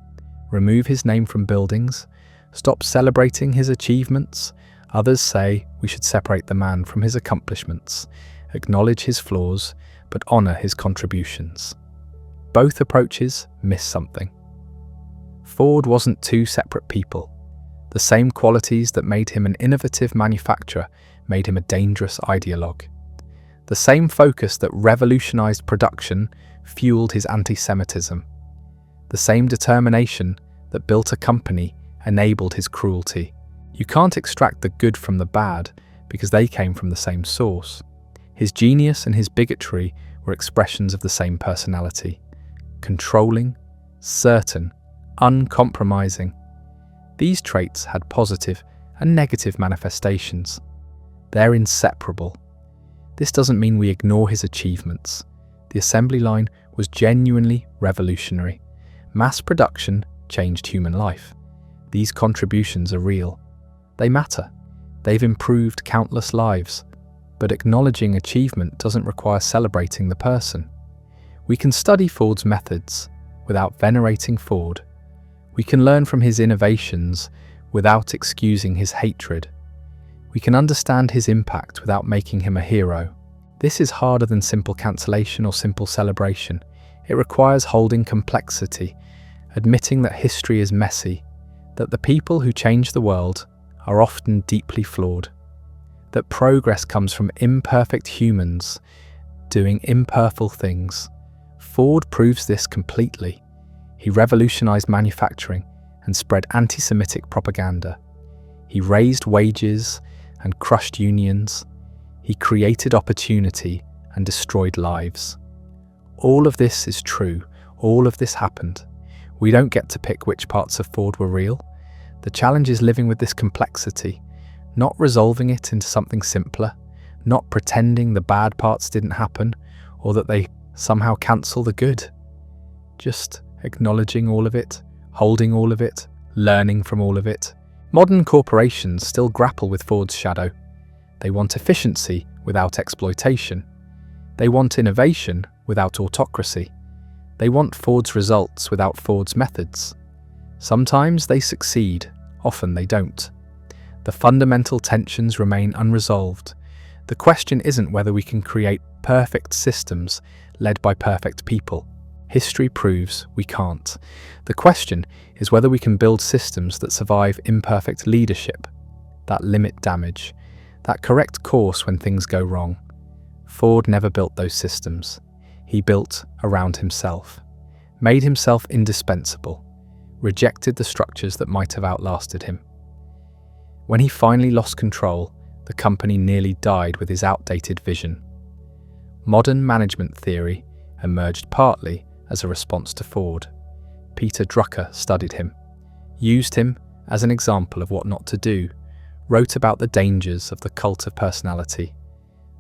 remove his name from buildings, stop celebrating his achievements. Others say we should separate the man from his accomplishments, acknowledge his flaws, but honour his contributions. Both approaches miss something. Ford wasn't two separate people. The same qualities that made him an innovative manufacturer made him a dangerous ideologue. The same focus that revolutionized production fueled his anti-Semitism. The same determination that built a company enabled his cruelty. You can't extract the good from the bad because they came from the same source. His genius and his bigotry were expressions of the same personality. Controlling, certain, uncompromising. These traits had positive and negative manifestations. They're inseparable. This doesn't mean we ignore his achievements. The assembly line was genuinely revolutionary. Mass production changed human life. These contributions are real. They matter. They've improved countless lives. But acknowledging achievement doesn't require celebrating the person. We can study Ford's methods without venerating Ford. We can learn from his innovations without excusing his hatred. We can understand his impact without making him a hero. This is harder than simple cancellation or simple celebration. It requires holding complexity, admitting that history is messy, that the people who change the world are often deeply flawed, that progress comes from imperfect humans doing imperfect things. Ford proves this completely. He revolutionized manufacturing and spread anti-Semitic propaganda. He raised wages and crushed unions. He created opportunity and destroyed lives. All of this is true. All of this happened. We don't get to pick which parts of Ford were real. The challenge is living with this complexity, not resolving it into something simpler, not pretending the bad parts didn't happen or that they somehow cancel the good. Just acknowledging all of it, holding all of it, learning from all of it. Modern corporations still grapple with Ford's shadow. They want efficiency without exploitation. They want innovation without autocracy. They want Ford's results without Ford's methods. Sometimes they succeed, often they don't. The fundamental tensions remain unresolved. The question isn't whether we can create perfect systems led by perfect people. History proves we can't. The question is whether we can build systems that survive imperfect leadership, that limit damage, that correct course when things go wrong. Ford never built those systems. He built around himself, made himself indispensable, rejected the structures that might have outlasted him. When he finally lost control, the company nearly died with his outdated vision. Modern management theory emerged partly as a response to Ford. Peter Drucker studied him, used him as an example of what not to do, wrote about the dangers of the cult of personality,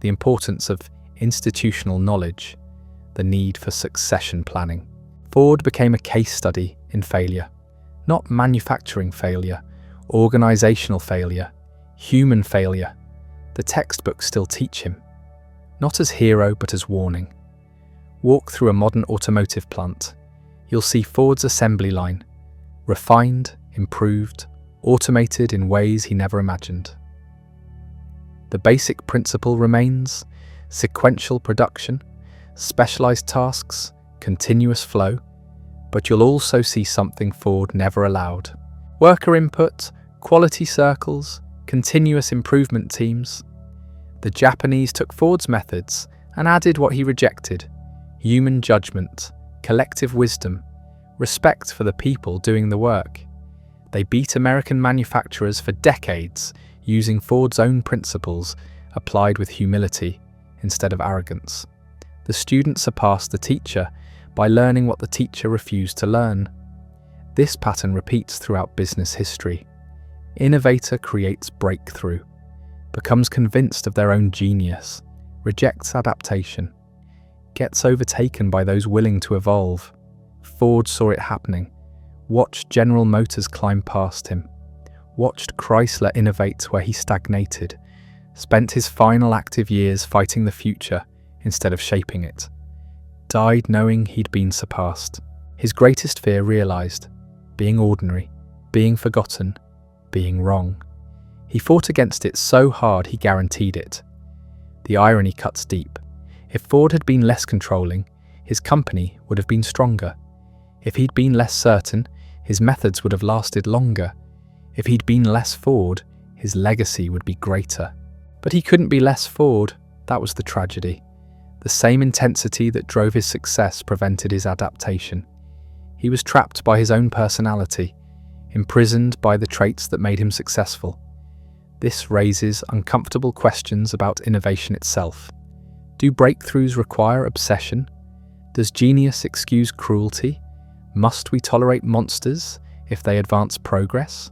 the importance of institutional knowledge, the need for succession planning. Ford became a case study in failure, not manufacturing failure, organizational failure, human failure. The textbooks still teach him, not as hero but as warning. Walk through a modern automotive plant. You'll see Ford's assembly line, refined, improved, automated in ways he never imagined. The basic principle remains: sequential production, specialized tasks, continuous flow, but you'll also see something Ford never allowed. Worker input, quality circles, continuous improvement teams. The Japanese took Ford's methods and added what he rejected: human judgment, collective wisdom, respect for the people doing the work. They beat American manufacturers for decades using Ford's own principles applied with humility instead of arrogance. The student surpassed the teacher by learning what the teacher refused to learn. This pattern repeats throughout business history. Innovator creates breakthrough, becomes convinced of their own genius, rejects adaptation, gets overtaken by those willing to evolve. Ford saw it happening, watched General Motors climb past him, watched Chrysler innovate where he stagnated, spent his final active years fighting the future instead of shaping it, died knowing he'd been surpassed. His greatest fear realized: being ordinary, being forgotten, being wrong. He fought against it so hard he guaranteed it. The irony cuts deep. If Ford had been less controlling, his company would have been stronger. If he'd been less certain, his methods would have lasted longer. If he'd been less Ford, his legacy would be greater. But he couldn't be less Ford. That was the tragedy. The same intensity that drove his success prevented his adaptation. He was trapped by his own personality, imprisoned by the traits that made him successful. This raises uncomfortable questions about innovation itself. Do breakthroughs require obsession? Does genius excuse cruelty? Must we tolerate monsters if they advance progress?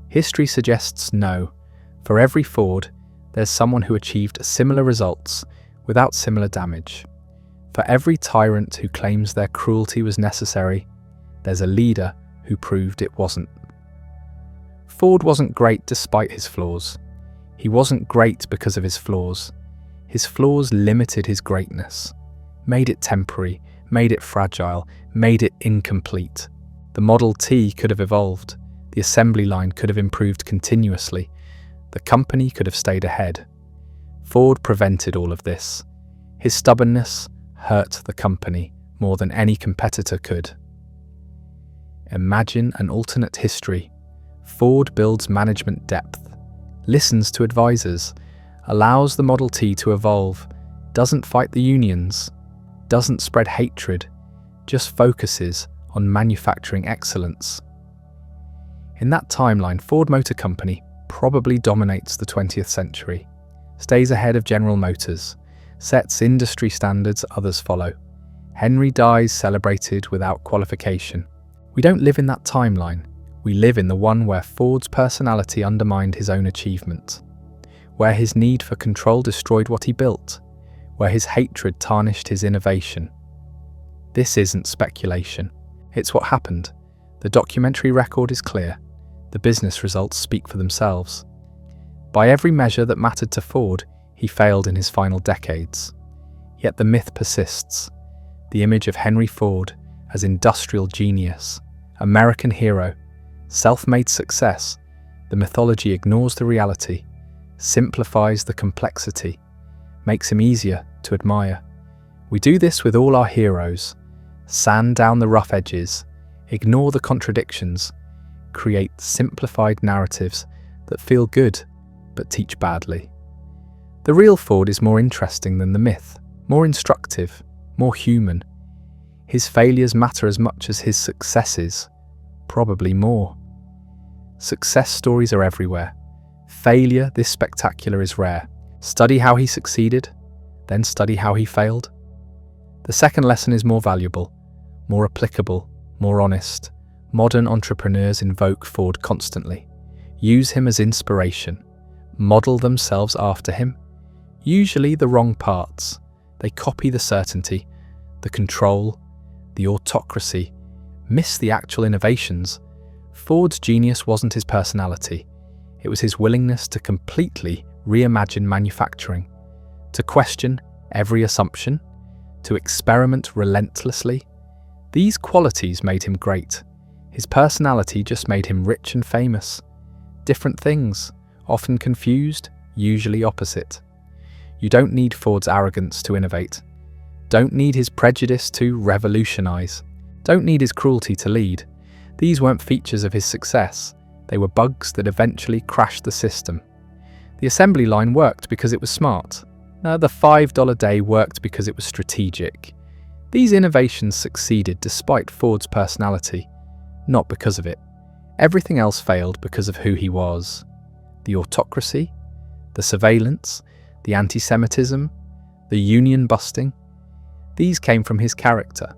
History suggests no. For every Ford, there's someone who achieved similar results without similar damage. For every tyrant who claims their cruelty was necessary, there's a leader who proved it wasn't. Ford wasn't great despite his flaws. He wasn't great because of his flaws. His flaws limited his greatness, made it temporary, made it fragile, made it incomplete. The Model T could have evolved. The assembly line could have improved continuously. The company could have stayed ahead. Ford prevented all of this. His stubbornness hurt the company more than any competitor could. Imagine an alternate history. Ford builds management depth, listens to advisors, allows the Model T to evolve, doesn't fight the unions, doesn't spread hatred, just focuses on manufacturing excellence. In that timeline, Ford Motor Company probably dominates the 20th century, stays ahead of General Motors, sets industry standards others follow. Henry dies celebrated without qualification. We don't live in that timeline. We live in the one where Ford's personality undermined his own achievement, where his need for control destroyed what he built, where his hatred tarnished his innovation. This isn't speculation. It's what happened. The documentary record is clear. The business results speak for themselves. By every measure that mattered to Ford, he failed in his final decades. Yet the myth persists. The image of Henry Ford as industrial genius, American hero, self-made success, the mythology ignores the reality, simplifies the complexity, makes him easier to admire. We do this with all our heroes. Sand down the rough edges, ignore the contradictions, create simplified narratives that feel good but teach badly. The real Ford is more interesting than the myth, more instructive, more human. His failures matter as much as his successes, probably more. Success stories are everywhere. Failure this spectacular is rare. Study how he succeeded, then study how he failed. The second lesson is more valuable, more applicable, more honest. Modern entrepreneurs invoke Ford constantly, use him as inspiration, model themselves after him, usually the wrong parts. They copy the certainty, the control, the autocracy, miss the actual innovations. Ford's genius wasn't his personality, it was his willingness to completely reimagine manufacturing, to question every assumption, to experiment relentlessly. These qualities made him great. His personality just made him rich and famous. Different things, often confused, usually opposite. You don't need Ford's arrogance to innovate. Don't need his prejudice to revolutionize. Don't need his cruelty to lead. These weren't features of his success. They were bugs that eventually crashed the system. The assembly line worked because it was smart. The $5 day worked because it was strategic. These innovations succeeded despite Ford's personality, not because of it. Everything else failed because of who he was. The autocracy, the surveillance, the anti-Semitism, the union busting. These came from his character.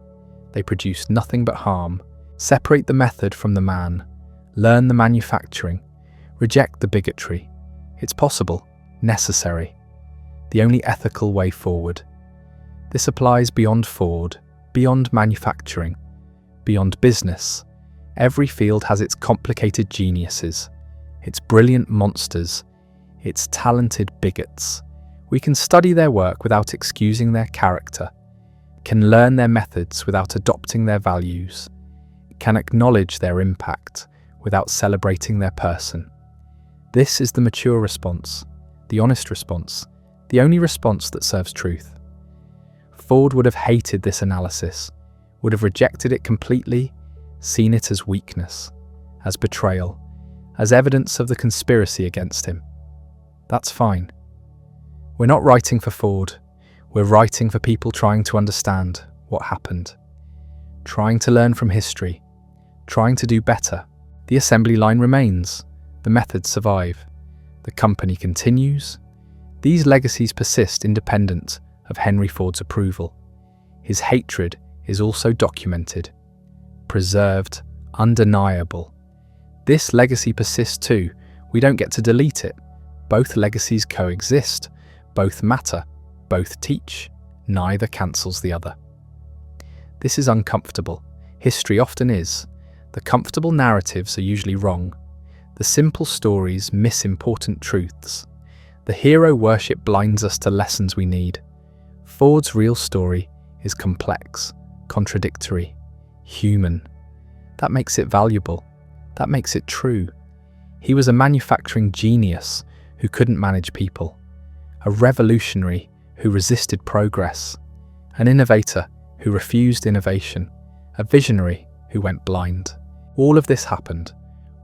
They produced nothing but harm. Separate the method from the man. Learn the manufacturing. Reject the bigotry. It's possible, necessary. The only ethical way forward. This applies beyond Ford, beyond manufacturing, beyond business. Every field has its complicated geniuses, its brilliant monsters, its talented bigots. We can study their work without excusing their character, can learn their methods without adopting their values, can acknowledge their impact without celebrating their person. This is the mature response, the honest response, the only response that serves truth. Ford would have hated this analysis, would have rejected it completely, seen it as weakness, as betrayal, as evidence of the conspiracy against him. That's fine. We're not writing for Ford. We're writing for people trying to understand what happened, trying to learn from history, trying to do better. The assembly line remains. The methods survive. The company continues. These legacies persist independent of Henry Ford's approval. His hatred is also documented, preserved, undeniable. This legacy persists too. We don't get to delete it. Both legacies coexist. Both matter. Both teach. Neither cancels the other. This is uncomfortable. History often is. The comfortable narratives are usually wrong. The simple stories miss important truths. The hero worship blinds us to lessons we need. Ford's real story is complex, contradictory, human. That makes it valuable. That makes it true. He was a manufacturing genius who couldn't manage people, a revolutionary who resisted progress, an innovator who refused innovation, a visionary who went blind. All of this happened.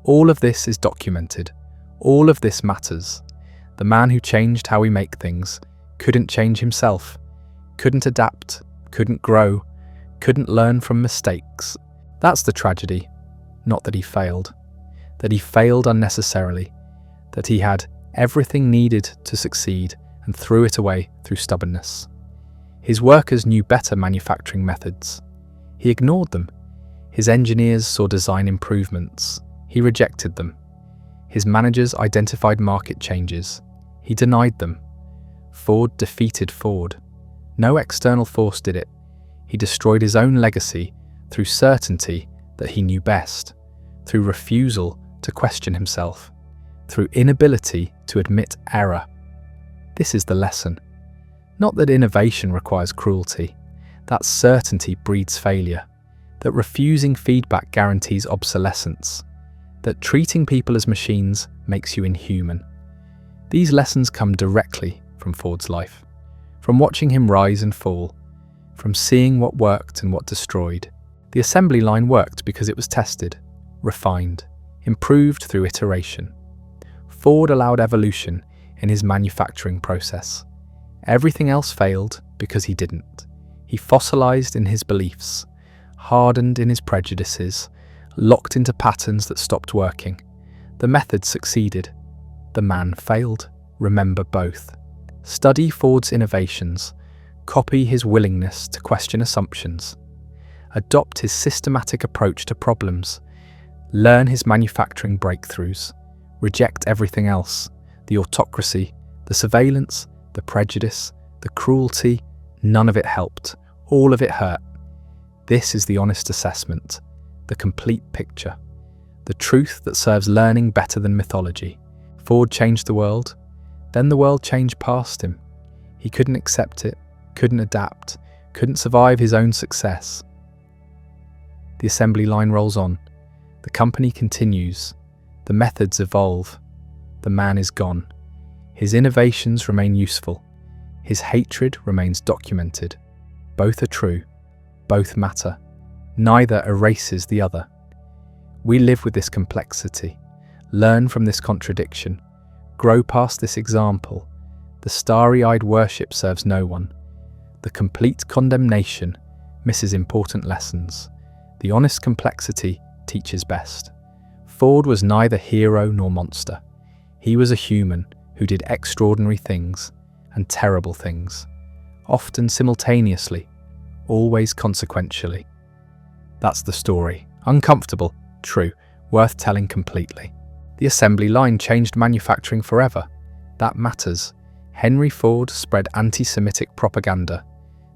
All of this is documented. All of this matters. The man who changed how we make things couldn't change himself, couldn't adapt, couldn't grow, couldn't learn from mistakes. That's the tragedy. Not that he failed unnecessarily, that he had everything needed to succeed and threw it away through stubbornness. His workers knew better manufacturing methods. He ignored them. His engineers saw design improvements. He rejected them. His managers identified market changes. He denied them. Ford defeated Ford. No external force did it. He destroyed his own legacy through certainty that he knew best, through refusal to question himself, through inability to admit error. This is the lesson. Not that innovation requires cruelty, that certainty breeds failure, that refusing feedback guarantees obsolescence, that treating people as machines makes you inhuman. These lessons come directly from Ford's life, from watching him rise and fall, from seeing what worked and what destroyed. The assembly line worked because it was tested, refined, improved through iteration. Ford allowed evolution in his manufacturing process. Everything else failed because he didn't. He fossilized in his beliefs, hardened in his prejudices, locked into patterns that stopped working. The method succeeded. The man failed. Remember both. Study Ford's innovations. Copy his willingness to question assumptions. Adopt his systematic approach to problems. Learn his manufacturing breakthroughs. Reject everything else. The autocracy, the surveillance, the prejudice, the cruelty. None of it helped. All of it hurt. This is the honest assessment, the complete picture, the truth that serves learning better than mythology. Ford changed the world, then the world changed past him. He couldn't accept it, couldn't adapt, couldn't survive his own success. The assembly line rolls on. The company continues. The methods evolve. The man is gone. His innovations remain useful. His hatred remains documented. Both are true. Both matter. Neither erases the other. We live with this complexity. Learn from this contradiction. Grow past this example. The starry-eyed worship serves no one. The complete condemnation misses important lessons. The honest complexity teaches best. Ford was neither hero nor monster. He was a human who did extraordinary things and terrible things, often simultaneously, always consequentially. That's the story. Uncomfortable, true, worth telling completely. The assembly line changed manufacturing forever. That matters. Henry Ford spread anti-Semitic propaganda.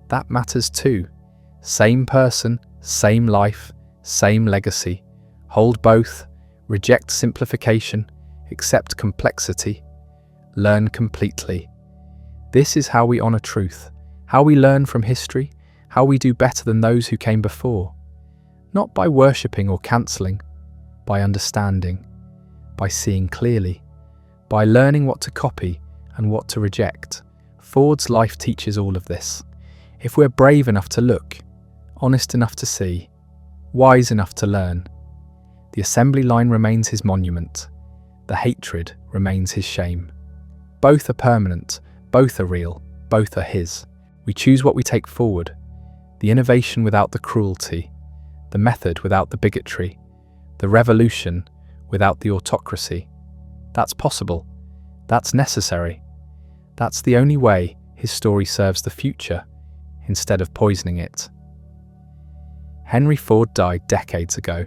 That matters too. Same person, same life, same legacy. Hold both. Reject simplification. Accept complexity. Learn completely. This is how we honor truth, how we learn from history, how we do better than those who came before. Not by worshipping or cancelling, by understanding, by seeing clearly, by learning what to copy and what to reject. Ford's life teaches all of this. If we're brave enough to look, honest enough to see, wise enough to learn, the assembly line remains his monument. The hatred remains his shame. Both are permanent, both are real, both are his. We choose what we take forward. The innovation without the cruelty, the method without the bigotry, the revolution without the autocracy. That's possible. That's necessary. That's the only way his story serves the future, instead of poisoning it. Henry Ford died decades ago.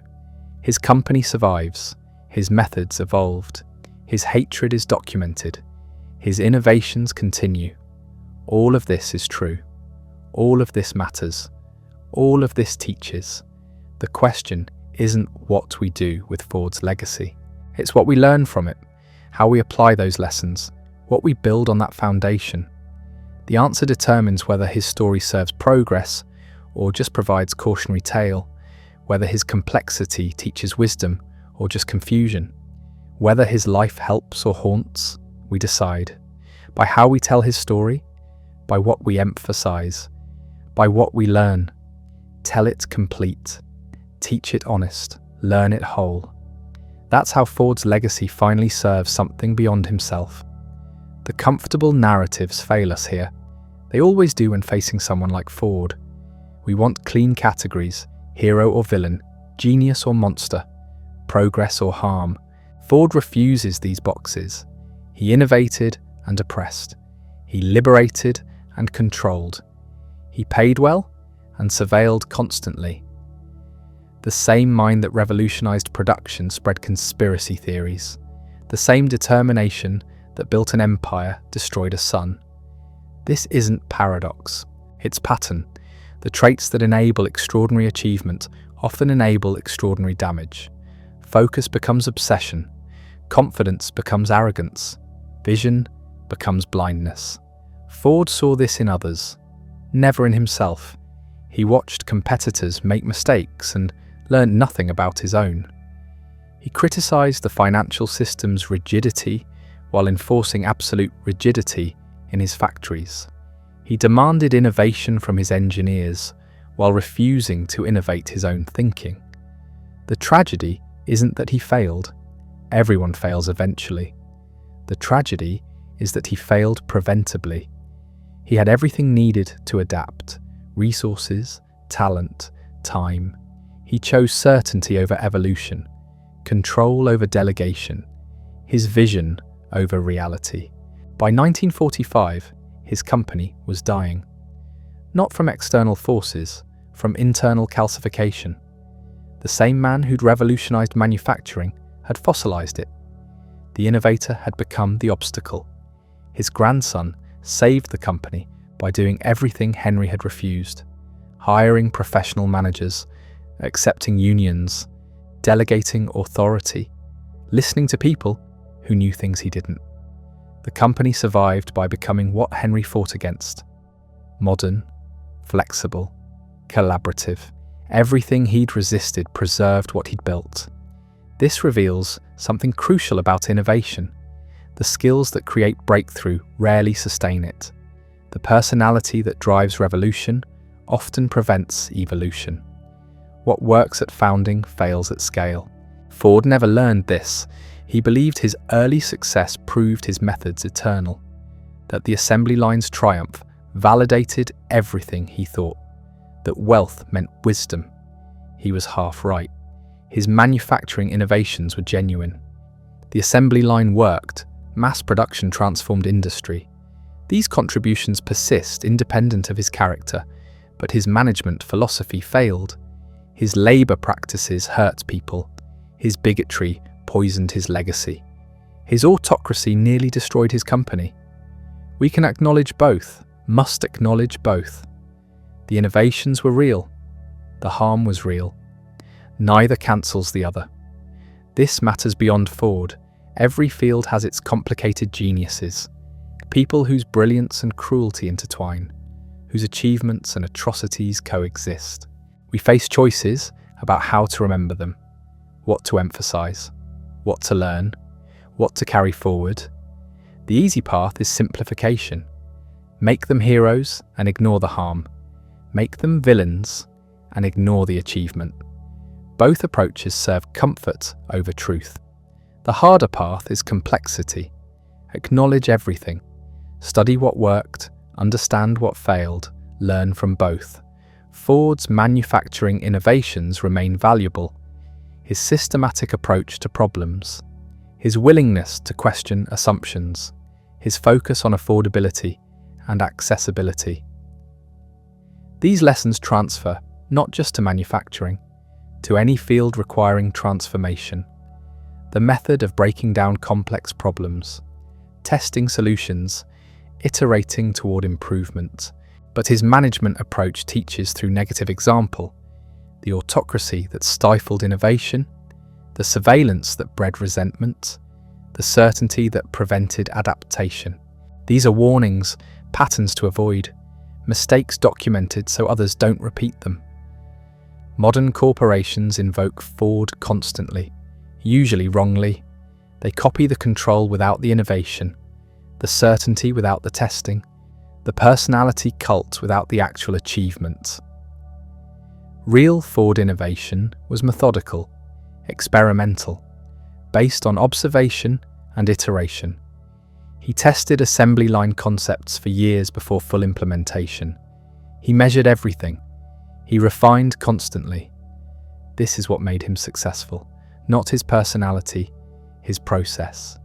His company survives. His methods evolved. His hatred is documented. His innovations continue. All of this is true. All of this matters. All of this teaches. The question isn't what we do with Ford's legacy. It's what we learn from it, how we apply those lessons, what we build on that foundation. The answer determines whether his story serves progress or just provides cautionary tale, whether his complexity teaches wisdom or just confusion. Whether his life helps or haunts, we decide. By how we tell his story, by what we emphasize, by what we learn. Tell it complete, teach it honest, learn it whole. That's how Ford's legacy finally serves something beyond himself. The comfortable narratives fail us here. They always do when facing someone like Ford. We want clean categories, hero or villain, genius or monster, progress or harm. Ford refuses these boxes. He innovated and oppressed. He liberated and controlled. He paid well and surveilled constantly. The same mind that revolutionized production spread conspiracy theories. The same determination that built an empire destroyed a son. This isn't paradox, it's pattern. The traits that enable extraordinary achievement often enable extraordinary damage. Focus becomes obsession. Confidence becomes arrogance. Vision becomes blindness. Ford saw this in others, never in himself. He watched competitors make mistakes and learned nothing about his own. He criticized the financial system's rigidity while enforcing absolute rigidity in his factories. He demanded innovation from his engineers while refusing to innovate his own thinking. The tragedy isn't that he failed. Everyone fails eventually. The tragedy is that he failed preventably. He had everything needed to adapt: resources, talent, time. He chose certainty over evolution, control over delegation, his vision over reality. By 1945, his company was dying. Not from external forces, from internal calcification. The same man who'd revolutionized manufacturing had fossilized it. The innovator had become the obstacle. His grandson saved the company by doing everything Henry had refused: hiring professional managers, accepting unions, delegating authority, listening to people who knew things he didn't. The company survived by becoming what Henry fought against: modern, flexible, collaborative. Everything he'd resisted preserved what he'd built. This reveals something crucial about innovation. The skills that create breakthrough rarely sustain it. The personality that drives revolution often prevents evolution. What works at founding fails at scale. Ford never learned this. He believed his early success proved his methods eternal, that the assembly line's triumph validated everything he thought, that wealth meant wisdom. He was half right. His manufacturing innovations were genuine. The assembly line worked. Mass production transformed industry. These contributions persist independent of his character, but his management philosophy failed. His labor practices hurt people. His bigotry poisoned his legacy. His autocracy nearly destroyed his company. We can acknowledge both, must acknowledge both. The innovations were real. The harm was real. Neither cancels the other. This matters beyond Ford. Every field has its complicated geniuses, people whose brilliance and cruelty intertwine, whose achievements and atrocities coexist. We face choices about how to remember them, what to emphasize, what to learn, what to carry forward. The easy path is simplification. Make them heroes and ignore the harm. Make them villains and ignore the achievement. Both approaches serve comfort over truth. The harder path is complexity. Acknowledge everything. Study what worked, understand what failed, learn from both. Ford's manufacturing innovations remain valuable. His systematic approach to problems, his willingness to question assumptions, his focus on affordability and accessibility. These lessons transfer not just to manufacturing, to any field requiring transformation. The method of breaking down complex problems, testing solutions, iterating toward improvement. But his management approach teaches through negative example: the autocracy that stifled innovation, the surveillance that bred resentment, the certainty that prevented adaptation. These are warnings, patterns to avoid, mistakes documented so others don't repeat them. Modern corporations invoke Ford constantly, usually wrongly. They copy the control without the innovation, the certainty without the testing, the personality cult without the actual achievement. Real Ford innovation was methodical, experimental, based on observation and iteration. He tested assembly line concepts for years before full implementation. He measured everything. He refined constantly. This is what made him successful, not his personality, his process.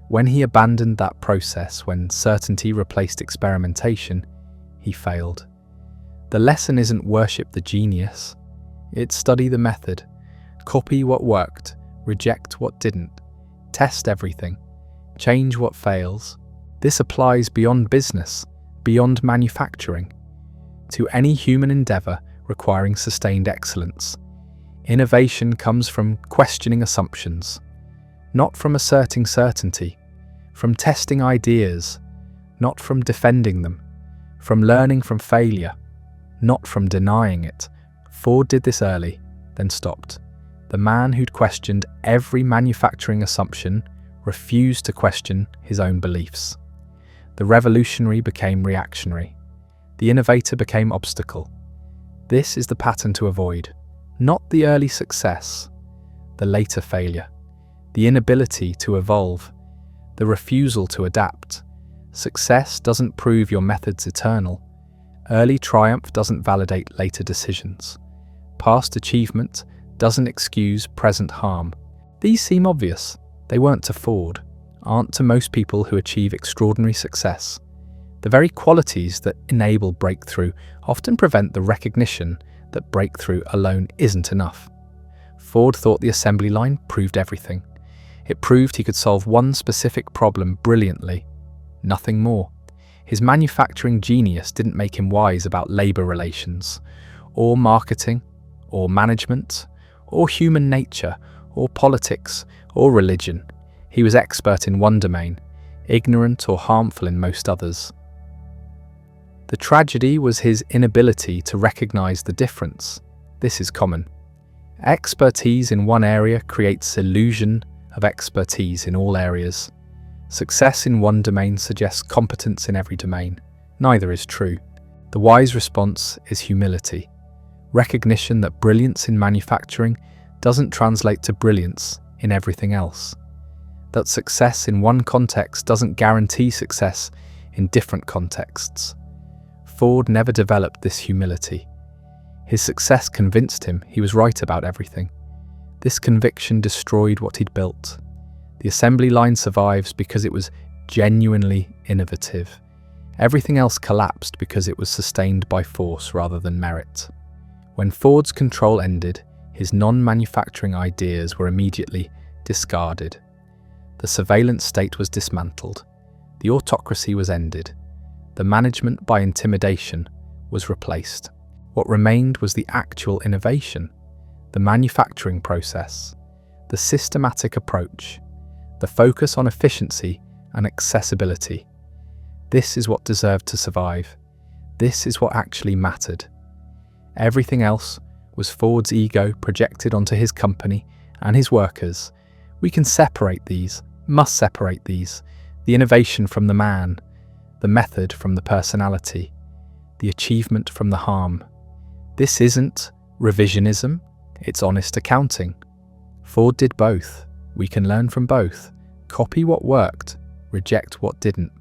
When he abandoned that process, when certainty replaced experimentation, he failed. The lesson isn't worship the genius, it's study the method, copy what worked, reject what didn't, test everything, change what fails. This applies beyond business, beyond manufacturing, to any human endeavor requiring sustained excellence. Innovation comes from questioning assumptions, not from asserting certainty, from testing ideas, not from defending them, from learning from failure, not from denying it. Ford did this early, then stopped. The man who'd questioned every manufacturing assumption refused to question his own beliefs. The revolutionary became reactionary. The innovator became obstacle. This is the pattern to avoid. Not the early success, the later failure, the inability to evolve, the refusal to adapt. Success doesn't prove your method's eternal. Early triumph doesn't validate later decisions. Past achievement doesn't excuse present harm. These seem obvious. They weren't to Ford, aren't to most people who achieve extraordinary success. The very qualities that enable breakthrough often prevent the recognition that breakthrough alone isn't enough. Ford thought the assembly line proved everything. It proved he could solve one specific problem brilliantly, nothing more. His manufacturing genius didn't make him wise about labor relations, or marketing, or management, or human nature, or politics, or religion. He was expert in one domain, ignorant or harmful in most others. The tragedy was his inability to recognize the difference. This is common. Expertise in one area creates illusion of expertise in all areas. Success in one domain suggests competence in every domain. Neither is true. The wise response is humility. Recognition that brilliance in manufacturing doesn't translate to brilliance in everything else. That success in one context doesn't guarantee success in different contexts. Ford never developed this humility. His success convinced him he was right about everything. This conviction destroyed what he'd built. The assembly line survives because it was genuinely innovative. Everything else collapsed because it was sustained by force rather than merit. When Ford's control ended, his non-manufacturing ideas were immediately discarded. The surveillance state was dismantled. The autocracy was ended. The management by intimidation was replaced. What remained was the actual innovation, the manufacturing process, the systematic approach, the focus on efficiency and accessibility. This is what deserved to survive. This is what actually mattered. Everything else was Ford's ego projected onto his company and his workers. We can separate these, must separate these, the innovation from the man, the method from the personality, the achievement from the harm. This isn't revisionism, it's honest accounting. Ford did both. We can learn from both. Copy what worked, reject what didn't.